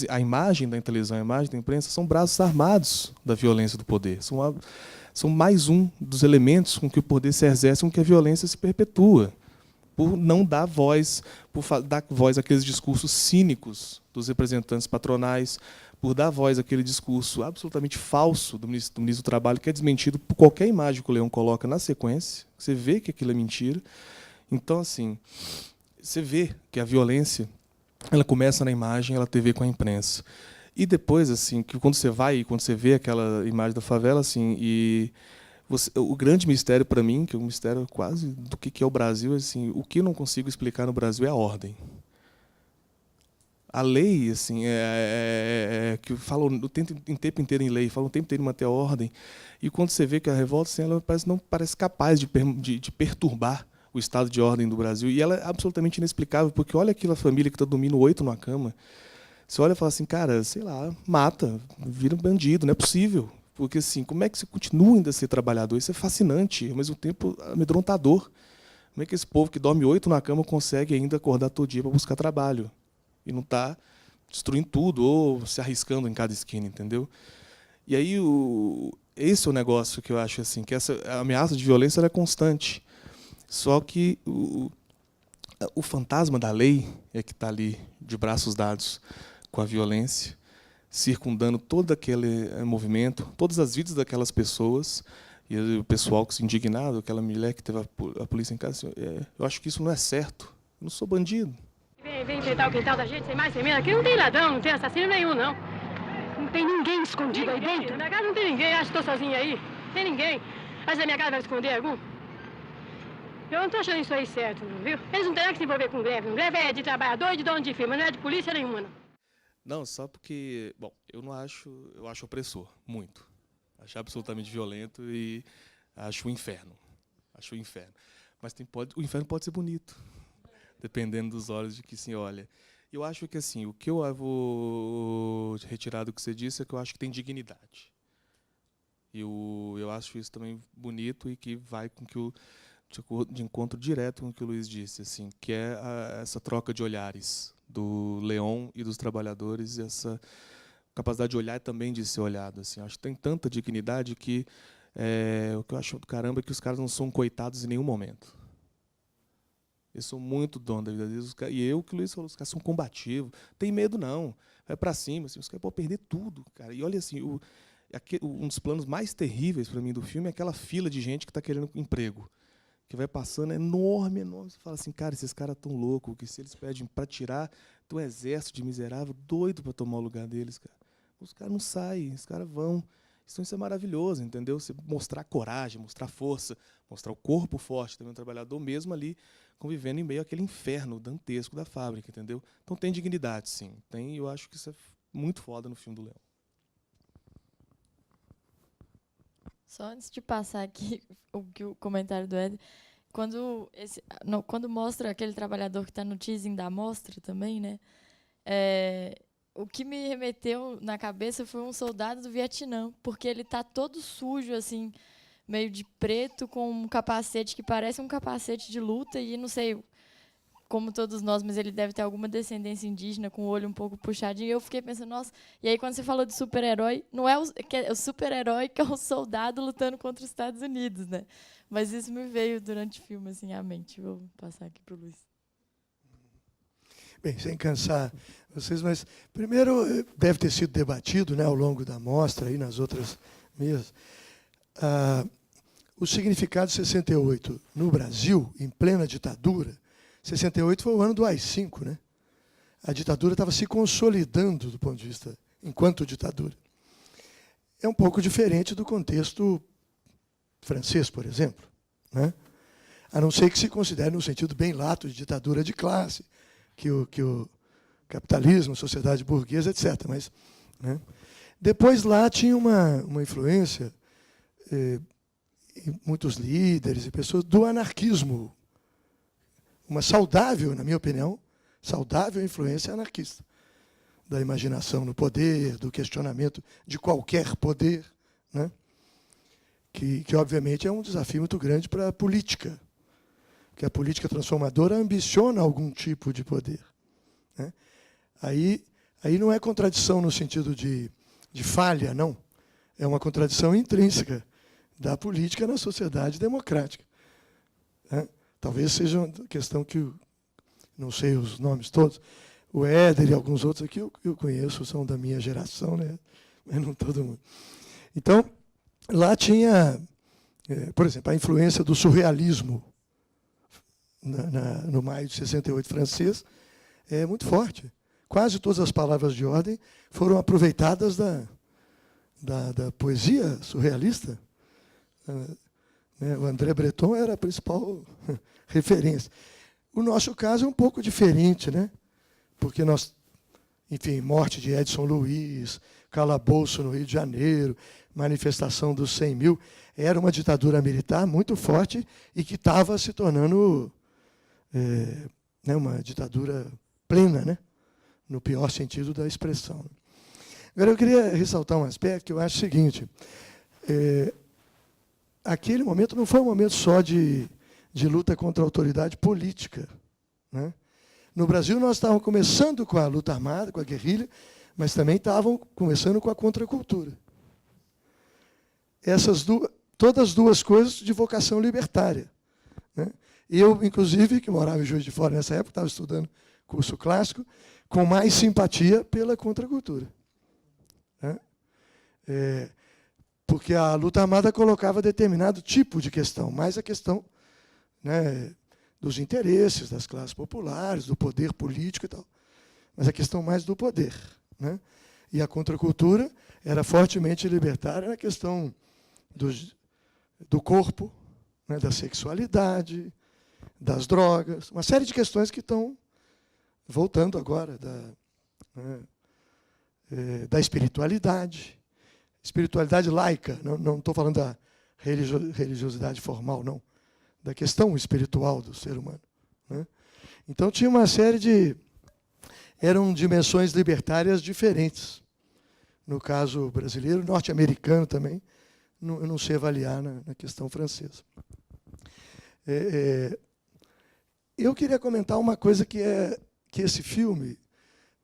a imagem da televisão e a imagem da imprensa são braços armados da violência do poder. São mais um dos elementos com que o poder se exerce, com que a violência se perpetua. Por não dar voz, por dar voz àqueles discursos cínicos dos representantes patronais, por dar voz àquele discurso absolutamente falso do ministro do Trabalho, que é desmentido por qualquer imagem que o Leão coloca na sequência. Você vê que aquilo é mentira. Então, assim, você vê que a violência ela começa na imagem, ela tem a ver com a imprensa. E depois, assim, que quando você vê aquela imagem da favela, assim, o grande mistério para mim, que é um mistério quase do que é o Brasil, assim, o que eu não consigo explicar no Brasil é a ordem. A lei, assim, que falam o tempo inteiro em lei, falam o tempo inteiro em manter a ordem. E quando você vê que a revolta, assim, ela não parece capaz de perturbar o estado de ordem do Brasil. E ela é absolutamente inexplicável, porque olha aquela família que está dormindo 8 numa cama. Você olha e fala assim, cara, sei lá, mata, vira um bandido, não é possível. Porque, assim, como é que você continua ainda a ser trabalhador? Isso é fascinante, ao mesmo tempo amedrontador. Como é que esse povo que dorme 8 na cama consegue ainda acordar todo dia para buscar trabalho? E não está destruindo tudo ou se arriscando em cada esquina, entendeu? E aí, esse é o negócio que eu acho, assim, que essa ameaça de violência ela é constante. Só que o fantasma da lei é que está ali de braços dados com a violência, circundando todo aquele movimento, todas as vidas daquelas pessoas, e o pessoal que se indignado, aquela mulher que teve a polícia em casa, eu acho que isso não é certo. Eu não sou bandido. Vem enfeitar o quintal da gente, sem mais, sem menos. Aqui não tem ladrão, não tem assassino nenhum, não. Não tem ninguém escondido aí dentro. Na minha casa não tem ninguém, acho que estou sozinha aí. Não tem ninguém. Mas na minha casa vai esconder algum? Eu não estou achando isso aí certo, viu? Eles não têm que se envolver com greve. Greve é de trabalhador e de dono de firma, não é de polícia nenhuma, não. Não, só porque... Bom, eu acho opressor, muito. Acho absolutamente violento e acho um inferno. Acho um inferno. Mas o inferno pode ser bonito, dependendo dos olhos de que se olha. Eu acho que, assim, o que eu vou retirar do que você disse é que eu acho que tem dignidade. Eu acho isso também bonito e que vai com que de encontro direto com o que o Luiz disse, assim, que é essa troca de olhares do Leon e dos trabalhadores, e essa capacidade de olhar e também de ser olhado. Assim. Acho que tem tanta dignidade que o que eu acho do caramba é que os caras não são coitados em nenhum momento. Eles são muito donos da vida deles. E eu, que o Luiz falou, os caras são combativos. Tem medo, não. Vai para cima. Assim, os caras podem perder tudo. Cara. E olha assim, Um dos planos mais terríveis para mim do filme é aquela fila de gente que está querendo emprego, que vai passando, é enorme, enorme. Você fala assim, cara, esses caras tão loucos, que se eles pedem para tirar do exército de miserável, doido para tomar o lugar deles, cara. Os caras não saem, os caras vão. Então isso é maravilhoso, entendeu? Você mostrar coragem, mostrar força, mostrar o corpo forte também, o trabalhador mesmo ali convivendo em meio àquele inferno dantesco da fábrica, entendeu? Então tem dignidade, sim. Tem, e eu acho que isso é muito foda no filme do Leão. Só antes de passar aqui o comentário do Ed, quando mostra aquele trabalhador que está no teasing da amostra também, né? O que me remeteu na cabeça foi um soldado do Vietnã, porque ele está todo sujo, assim, meio de preto, com um capacete que parece um capacete de luta, e não sei como todos nós, mas ele deve ter alguma descendência indígena, com o olho um pouco puxadinho. E eu fiquei pensando, nossa... E aí, quando você falou de super-herói, não é o super-herói que é o soldado lutando contra os Estados Unidos, né? Mas isso me veio durante o filme, assim, à mente. Vou passar aqui para o Luiz. Bem, sem cansar vocês, mas primeiro deve ter sido debatido, né, ao longo da mostra e nas outras mesas, o significado de 68 no Brasil, em plena ditadura. 68 foi o ano do AI-5, né? A ditadura estava se consolidando do ponto de vista enquanto ditadura. É um pouco diferente do contexto francês, por exemplo, né? A não ser que se considere no sentido bem lato de ditadura de classe, que o capitalismo, a sociedade burguesa, etc. Mas, né? Depois lá tinha uma influência, muitos líderes e pessoas do anarquismo, uma saudável, na minha opinião, saudável influência anarquista, da imaginação no poder, do questionamento de qualquer poder, né? Que obviamente é um desafio muito grande para a política, que a política transformadora ambiciona algum tipo de poder, né? Aí não é contradição no sentido de falha, não. É uma contradição intrínseca da política na sociedade democrática, né? Talvez seja uma questão que, não sei os nomes todos, o Éder e alguns outros aqui eu conheço, são da minha geração, né? Mas não todo mundo. Então, lá tinha, por exemplo, a influência do surrealismo no maio de 68 francês é muito forte. Quase todas as palavras de ordem foram aproveitadas da poesia surrealista. O André Breton era a principal referência. O nosso caso é um pouco diferente, né? Porque nós, enfim, morte de Edson Luiz, calabouço no Rio de Janeiro, manifestação dos 100 mil, era uma ditadura militar muito forte e que estava se tornando uma ditadura plena, né? No pior sentido da expressão. Agora, eu queria ressaltar um aspecto que eu acho o seguinte. Aquele momento não foi um momento só de luta contra a autoridade política, né? No Brasil, nós estávamos começando com a luta armada, com a guerrilha, mas também estávamos começando com a contracultura. Todas as duas coisas de vocação libertária, né? Eu, inclusive, que morava em Juiz de Fora nessa época, estava estudando curso clássico, com mais simpatia pela contracultura, né? Porque a luta armada colocava determinado tipo de questão, mais a questão, né, dos interesses das classes populares, do poder político e tal. Mas a questão mais do poder, né? E a contracultura era fortemente libertária na questão do corpo, né, da sexualidade, das drogas, uma série de questões que estão voltando agora, da espiritualidade. Espiritualidade laica, não estou falando da religiosidade formal, não. Da questão espiritual do ser humano, né? Então, tinha uma série eram dimensões libertárias diferentes. No caso brasileiro, norte-americano também, eu não sei avaliar na questão francesa. Eu queria comentar uma coisa que esse filme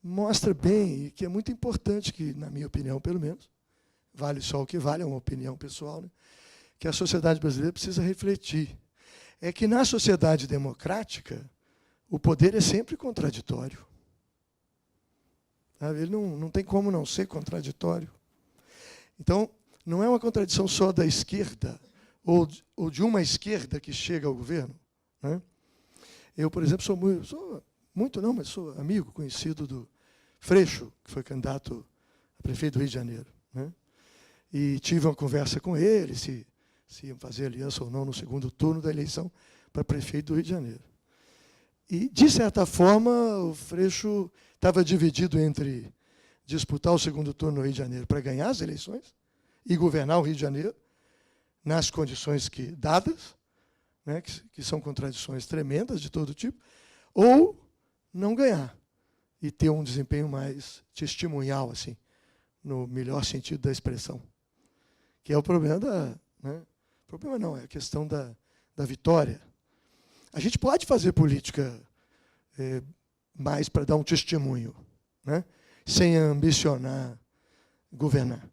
mostra bem e que é muito importante, que, na minha opinião, pelo menos, vale só o que vale, é uma opinião pessoal, né, que a sociedade brasileira precisa refletir. É que, na sociedade democrática, o poder é sempre contraditório. Sabe? Ele não tem como não ser contraditório. Então, não é uma contradição só da esquerda, ou de uma esquerda que chega ao governo. Né? Eu, por exemplo, mas sou amigo, conhecido do Freixo, que foi candidato a prefeito do Rio de Janeiro. Né? E tive uma conversa com ele, se iam fazer aliança ou não no segundo turno da eleição para prefeito do Rio de Janeiro. E, de certa forma, o Freixo estava dividido entre disputar o segundo turno no Rio de Janeiro para ganhar as eleições e governar o Rio de Janeiro nas condições dadas, né, que são contradições tremendas de todo tipo, ou não ganhar e ter um desempenho mais testemunhal, assim, no melhor sentido da expressão, que é o problema problema não, é a questão da vitória. A gente pode fazer política mais para dar um testemunho, né, sem ambicionar governar.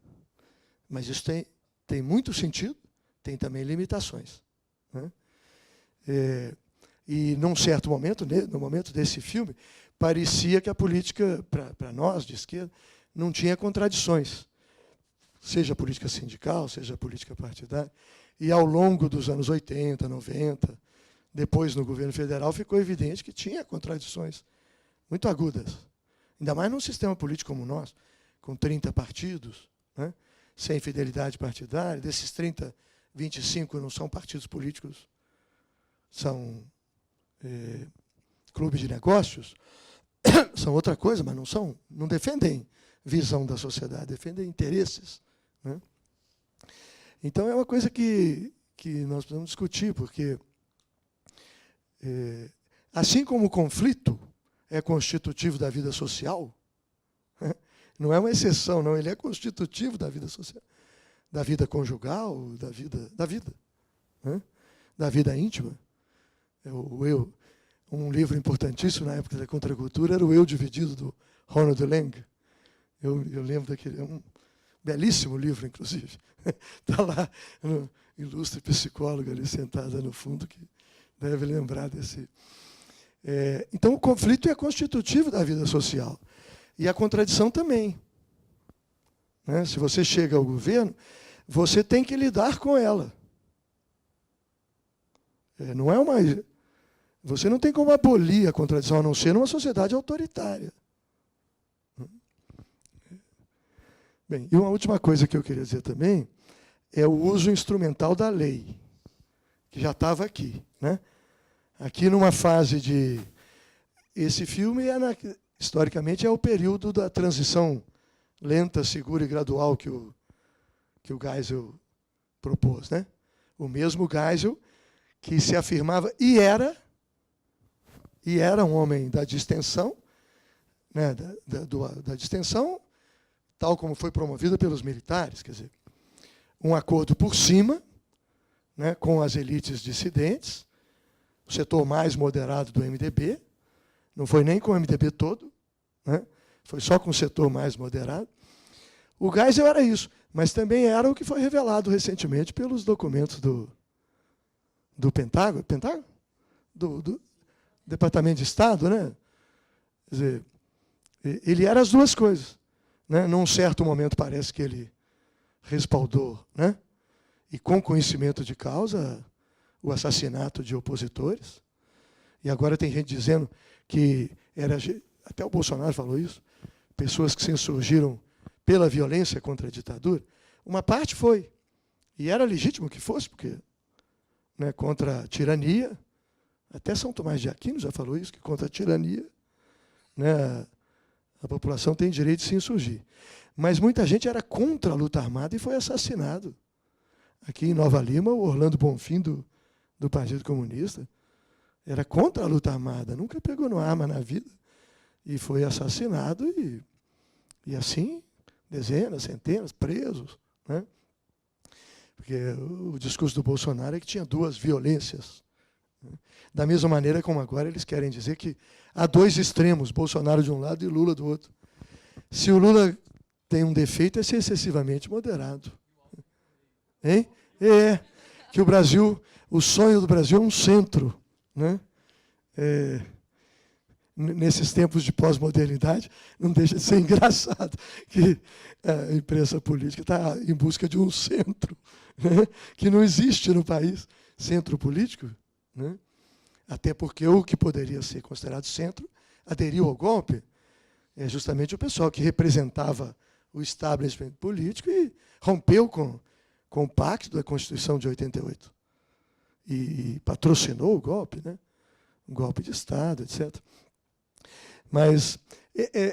Mas isso tem muito sentido, tem também limitações. Né? E, num certo momento, no momento desse filme, parecia que a política, para nós, de esquerda, não tinha contradições. Seja a política sindical, seja a política partidária. E, ao longo dos anos 80, 90, depois no governo federal, ficou evidente que tinha contradições muito agudas. Ainda mais num sistema político como o nosso, com 30 partidos, né? Sem fidelidade partidária. Desses 30, 25 não são partidos políticos, são clubes de negócios, são outra coisa, mas não defendem visão da sociedade, defendem interesses. Né? Então, é uma coisa que nós precisamos discutir, porque, assim como o conflito é constitutivo da vida social, não é uma exceção, não, ele é constitutivo da vida social, da vida conjugal, da vida, né? Da vida íntima. Um livro importantíssimo na época da contracultura era o Eu Dividido, do Ronald Lang. Eu lembro daquele, é um belíssimo livro, inclusive. Está lá, no ilustre psicóloga ali sentada no fundo, que deve lembrar desse. Então, o conflito é constitutivo da vida social. E a contradição também. Né? Se você chega ao governo, você tem que lidar com ela. Não é você não tem como abolir a contradição, a não ser numa sociedade autoritária. Bem, e uma última coisa que eu queria dizer também é o uso instrumental da lei, que já estava aqui. Né? Aqui numa fase de... Esse filme, historicamente, é o período da transição lenta, segura e gradual que o Geisel propôs. Né? O mesmo Geisel que se afirmava e era um homem da distensão, né, da distensão, tal como foi promovida pelos militares, quer dizer, um acordo por cima, né, com as elites dissidentes, o setor mais moderado do MDB, não foi nem com o MDB todo, né, foi só com o setor mais moderado. O Geisel era isso, mas também era o que foi revelado recentemente pelos documentos do Pentágono, do Departamento de Estado, né? Quer dizer, ele era as duas coisas. Né? Num certo momento parece que ele respaldou, né? E com conhecimento de causa, o assassinato de opositores. E agora tem gente dizendo que até o Bolsonaro falou isso, pessoas que se insurgiram pela violência contra a ditadura. Uma parte foi, e era legítimo que fosse, porque, né, contra a tirania, até São Tomás de Aquino já falou isso, que contra a tirania, né, a população tem direito de se insurgir. Mas muita gente era contra a luta armada e foi assassinado. Aqui em Nova Lima, o Orlando Bonfim, do Partido Comunista, era contra a luta armada, nunca pegou numa arma na vida, e foi assassinado, e assim, dezenas, centenas, presos. Né? Porque o discurso do Bolsonaro é que tinha duas violências. Da mesma maneira como agora eles querem dizer que há dois extremos, Bolsonaro de um lado e Lula do outro. Se o Lula tem um defeito, é ser excessivamente moderado. Hein? Que o sonho do Brasil é um centro. Né? nesses tempos de pós-modernidade, não deixa de ser engraçado que a imprensa política está em busca de um centro, né, que não existe no país, centro político, né, até porque o que poderia ser considerado centro aderiu ao golpe, é justamente o pessoal que representava o establishment político e rompeu com o pacto da Constituição de 88 e patrocinou o golpe, né, um golpe de Estado, etc. Mas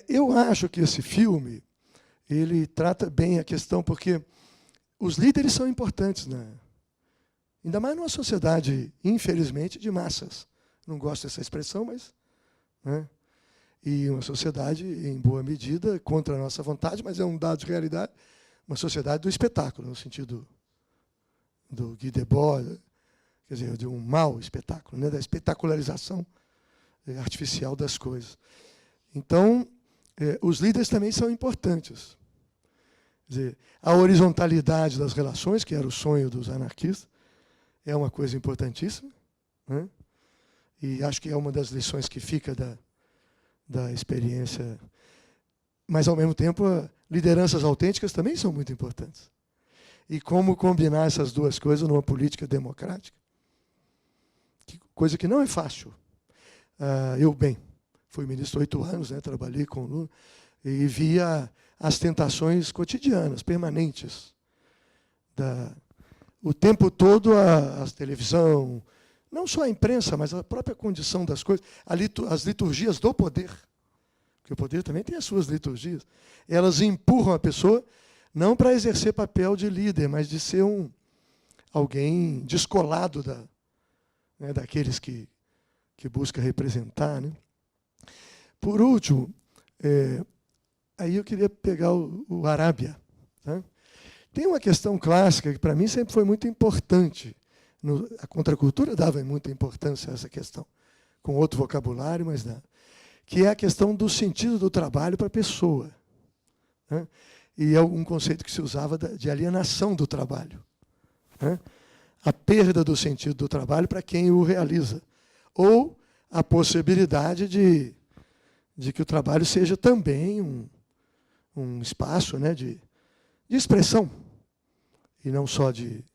eu acho que esse filme ele trata bem a questão, porque os líderes são importantes, né? Ainda mais numa sociedade, infelizmente, de massas. Não gosto dessa expressão, mas... né? E uma sociedade, em boa medida, contra a nossa vontade, mas é um dado de realidade, uma sociedade do espetáculo, no sentido do Guy Debord, quer dizer, de um mau espetáculo, né? Da espetacularização artificial das coisas. Então, os líderes também são importantes. Quer dizer, a horizontalidade das relações, que era o sonho dos anarquistas, é uma coisa importantíssima, né? E acho que é uma das lições que fica da experiência. Mas, ao mesmo tempo, lideranças autênticas também são muito importantes. E como combinar essas duas coisas numa política democrática? Coisa que não é fácil. Eu, fui ministro 8 anos, né, trabalhei com o Lula, e via as tentações cotidianas, permanentes. O tempo todo a televisão, não só a imprensa, mas a própria condição das coisas, as liturgias do poder, porque o poder também tem as suas liturgias, elas empurram a pessoa não para exercer papel de líder, mas de ser alguém descolado daqueles que busca representar, né? Por último, aí eu queria pegar o Arábia. Tá? Tem uma questão clássica que, para mim, sempre foi muito importante. A contracultura dava muita importância a essa questão, com outro vocabulário, mas dá. Que é a questão do sentido do trabalho para a pessoa. Né? E é um conceito que se usava de alienação do trabalho. Né? A perda do sentido do trabalho para quem o realiza. Ou a possibilidade de que o trabalho seja também um espaço, né, de expressão, e não só de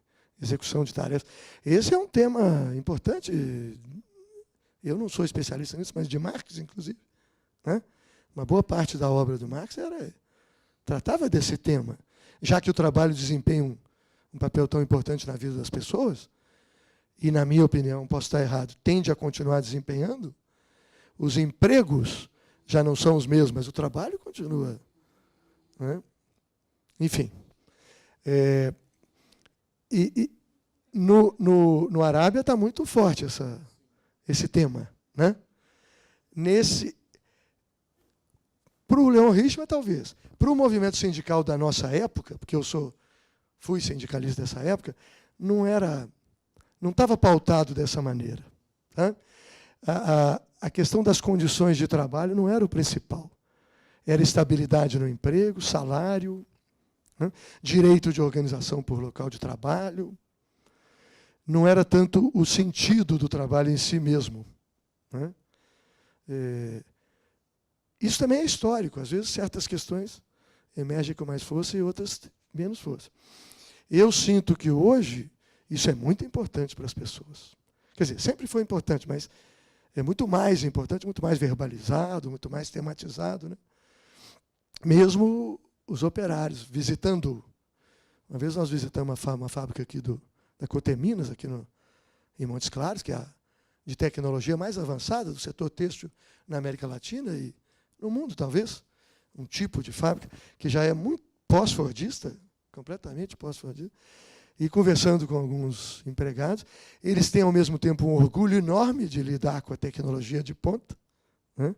execução de tarefas. Esse é um tema importante. Eu não sou especialista nisso, mas de Marx, inclusive. Né? Uma boa parte da obra do Marx tratava desse tema. Já que o trabalho desempenha um papel tão importante na vida das pessoas, e, na minha opinião, posso estar errado, tende a continuar desempenhando, os empregos já não são os mesmos, mas o trabalho continua. Né? Enfim. No Arábia está muito forte esse tema. Né? Para o Leon Richman, talvez. Para o movimento sindical da nossa época, porque eu fui sindicalista dessa época, não estava pautado dessa maneira. Tá? A questão das condições de trabalho não era o principal. Era estabilidade no emprego, salário, né? Direito de organização por local de trabalho. Não era tanto o sentido do trabalho em si mesmo. Né? Isso também é histórico. Às vezes, certas questões emergem com mais força e outras menos força. Eu sinto que hoje isso é muito importante para as pessoas. Quer dizer, sempre foi importante, mas é muito mais importante, muito mais verbalizado, muito mais tematizado. Né? Mesmo os operários, visitando... Uma vez nós visitamos uma fábrica aqui da Coteminas, aqui em Montes Claros, que é a de tecnologia mais avançada do setor têxtil na América Latina e no mundo, talvez. Um tipo de fábrica que já é muito pós-fordista, completamente pós-fordista. E conversando com alguns empregados, eles têm, ao mesmo tempo, um orgulho enorme de lidar com a tecnologia de ponta, né?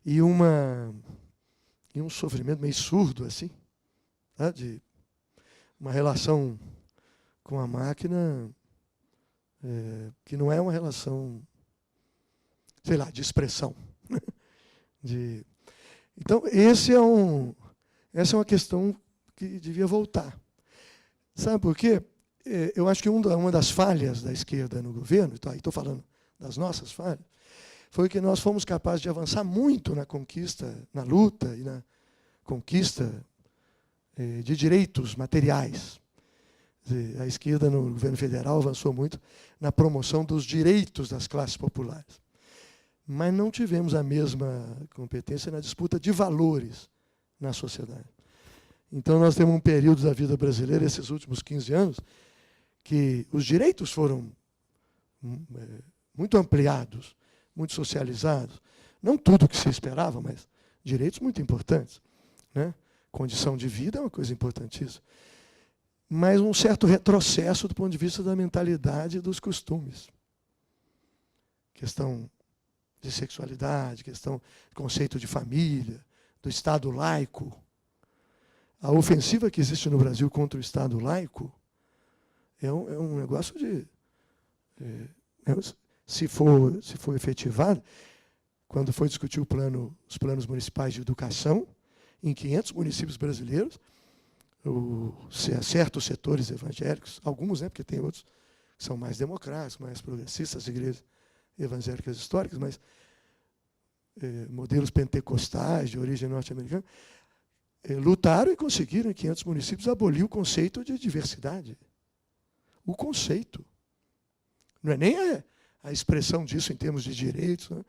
E um sofrimento meio surdo, assim, tá? De uma relação com a máquina que não é uma relação, sei lá, de expressão. Então, essa é uma questão que devia voltar. Sabe por quê? Eu acho que uma das falhas da esquerda no governo, estou falando das nossas falhas, foi que nós fomos capazes de avançar muito na conquista, na luta e na conquista de direitos materiais. A esquerda no governo federal avançou muito na promoção dos direitos das classes populares. Mas não tivemos a mesma competência na disputa de valores na sociedade. Então, nós temos um período da vida brasileira, esses últimos 15 anos, que os direitos foram muito ampliados, muito socializados. Não tudo o que se esperava, mas direitos muito importantes, né? Condição de vida é uma coisa importantíssima. Mas um certo retrocesso do ponto de vista da mentalidade e dos costumes. Questão de sexualidade, questão do conceito de família, do Estado laico. A ofensiva que existe no Brasil contra o Estado laico é um negócio de... se for efetivado, quando foi discutir os planos municipais de educação, em 500 municípios brasileiros, certos setores evangélicos, alguns, né, porque tem outros que são mais democráticos, mais progressistas, as igrejas evangélicas históricas, mas modelos pentecostais de origem norte-americana, lutaram e conseguiram, em 500 municípios, abolir o conceito de diversidade. O conceito. Não é nem a expressão disso em termos de direitos, né?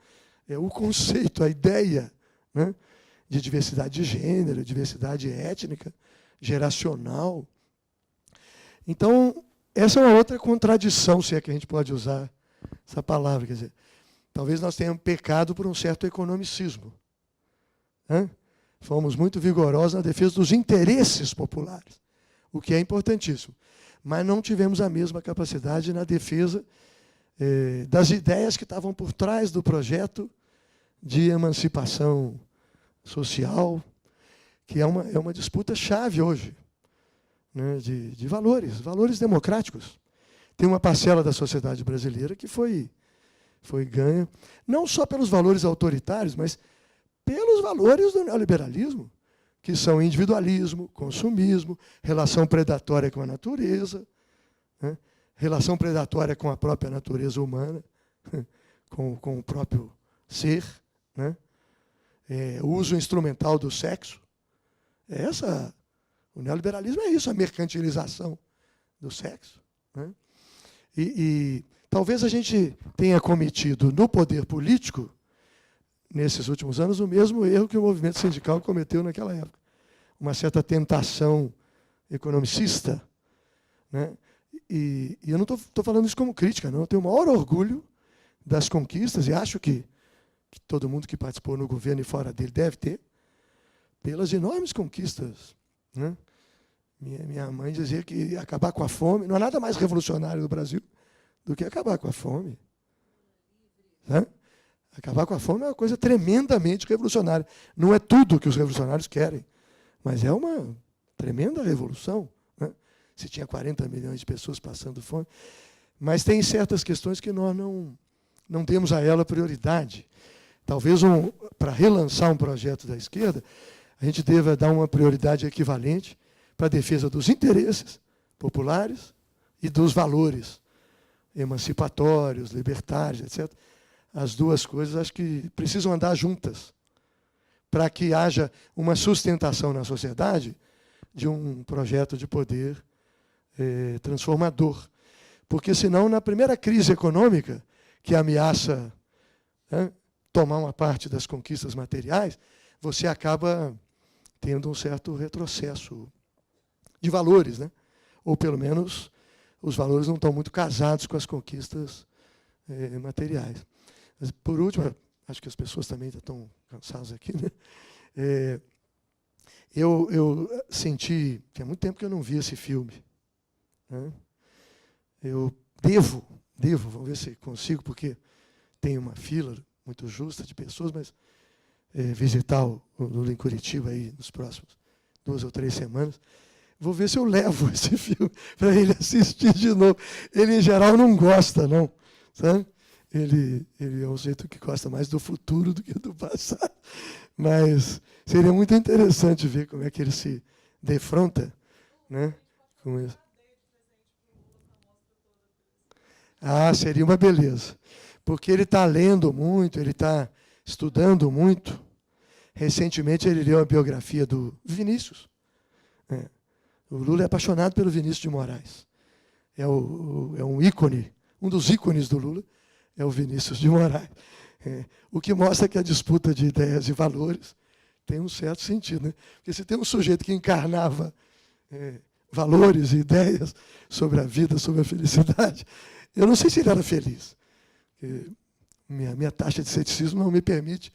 É o conceito, a ideia, né, de diversidade de gênero, diversidade étnica, geracional. Então, essa é uma outra contradição, se é que a gente pode usar essa palavra. Quer dizer, talvez nós tenhamos pecado por um certo economicismo. Né? Fomos muito vigorosos na defesa dos interesses populares, o que é importantíssimo. Mas não tivemos a mesma capacidade na defesa das ideias que estavam por trás do projeto de emancipação social, que é uma disputa chave hoje, né, de valores democráticos. Tem uma parcela da sociedade brasileira que foi ganha, não só pelos valores autoritários, mas pelos valores do neoliberalismo, que são individualismo, consumismo, relação predatória com a natureza, né, relação predatória com a própria natureza humana, com o próprio ser, né, o uso instrumental do sexo. O neoliberalismo é isso, a mercantilização do sexo. Né? E talvez a gente tenha cometido no poder político, nesses últimos anos, o mesmo erro que o movimento sindical cometeu naquela época. Uma certa tentação economicista. Né? E eu não estou falando isso como crítica, não. Eu tenho o maior orgulho das conquistas, e acho que todo mundo que participou no governo e fora dele deve ter, pelas enormes conquistas. Né? Minha mãe dizia que acabar com a fome não há nada mais revolucionário no Brasil do que acabar com a fome. Né? Acabar com a fome é uma coisa tremendamente revolucionária. Não é tudo que os revolucionários querem, mas é uma tremenda revolução. Né? Se tinha 40 milhões de pessoas passando fome. Mas tem certas questões que nós não demos a ela prioridade. Talvez, para relançar um projeto da esquerda, a gente deva dar uma prioridade equivalente para a defesa dos interesses populares e dos valores emancipatórios, libertários, etc. As duas coisas acho que precisam andar juntas para que haja uma sustentação na sociedade de um projeto de poder transformador. Porque, senão, na primeira crise econômica, que ameaça tomar uma parte das conquistas materiais, você acaba tendo um certo retrocesso de valores, né? Ou, pelo menos, os valores não estão muito casados com as conquistas materiais. Mas, por último, acho que as pessoas também estão cansadas aqui, né? Eu senti, tinha muito tempo que eu não vi esse filme. Né? Eu devo, vamos ver se consigo, porque tem uma fila muito justa de pessoas, mas visitar o Lula em Curitiba aí nos próximos 2 ou 3 semanas. Vou ver se eu levo esse filme para ele assistir de novo. Ele, em geral, não gosta, não. Sabe? Ele é um jeito que gosta mais do futuro do que do passado. Mas seria muito interessante ver como é que ele se defronta, né, com isso. Ah, seria uma beleza. porque ele está lendo muito, ele está estudando muito. Recentemente ele leu a biografia do Vinícius. O Lula é apaixonado pelo Vinícius de Moraes. É um ícone, um dos ícones do Lula é o Vinícius de Moraes. O que mostra que a disputa de ideias e valores tem um certo sentido, né? Porque se tem um sujeito que encarnava valores e ideias sobre a vida, sobre a felicidade, eu não sei se ele era feliz. Minha taxa de ceticismo não me permite,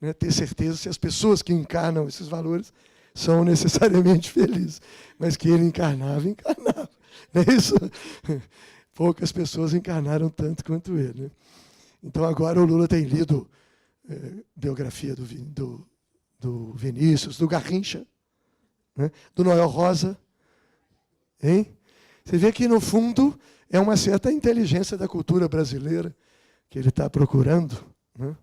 né, ter certeza se as pessoas que encarnam esses valores são necessariamente felizes. Mas que ele encarnava. Não é isso? Poucas pessoas encarnaram tanto quanto ele, né? Então, agora o Lula tem lido biografia do Vinícius, do Garrincha, né, do Noel Rosa. Hein? Você vê que, no fundo, é uma certa inteligência da cultura brasileira que ele está procurando, né?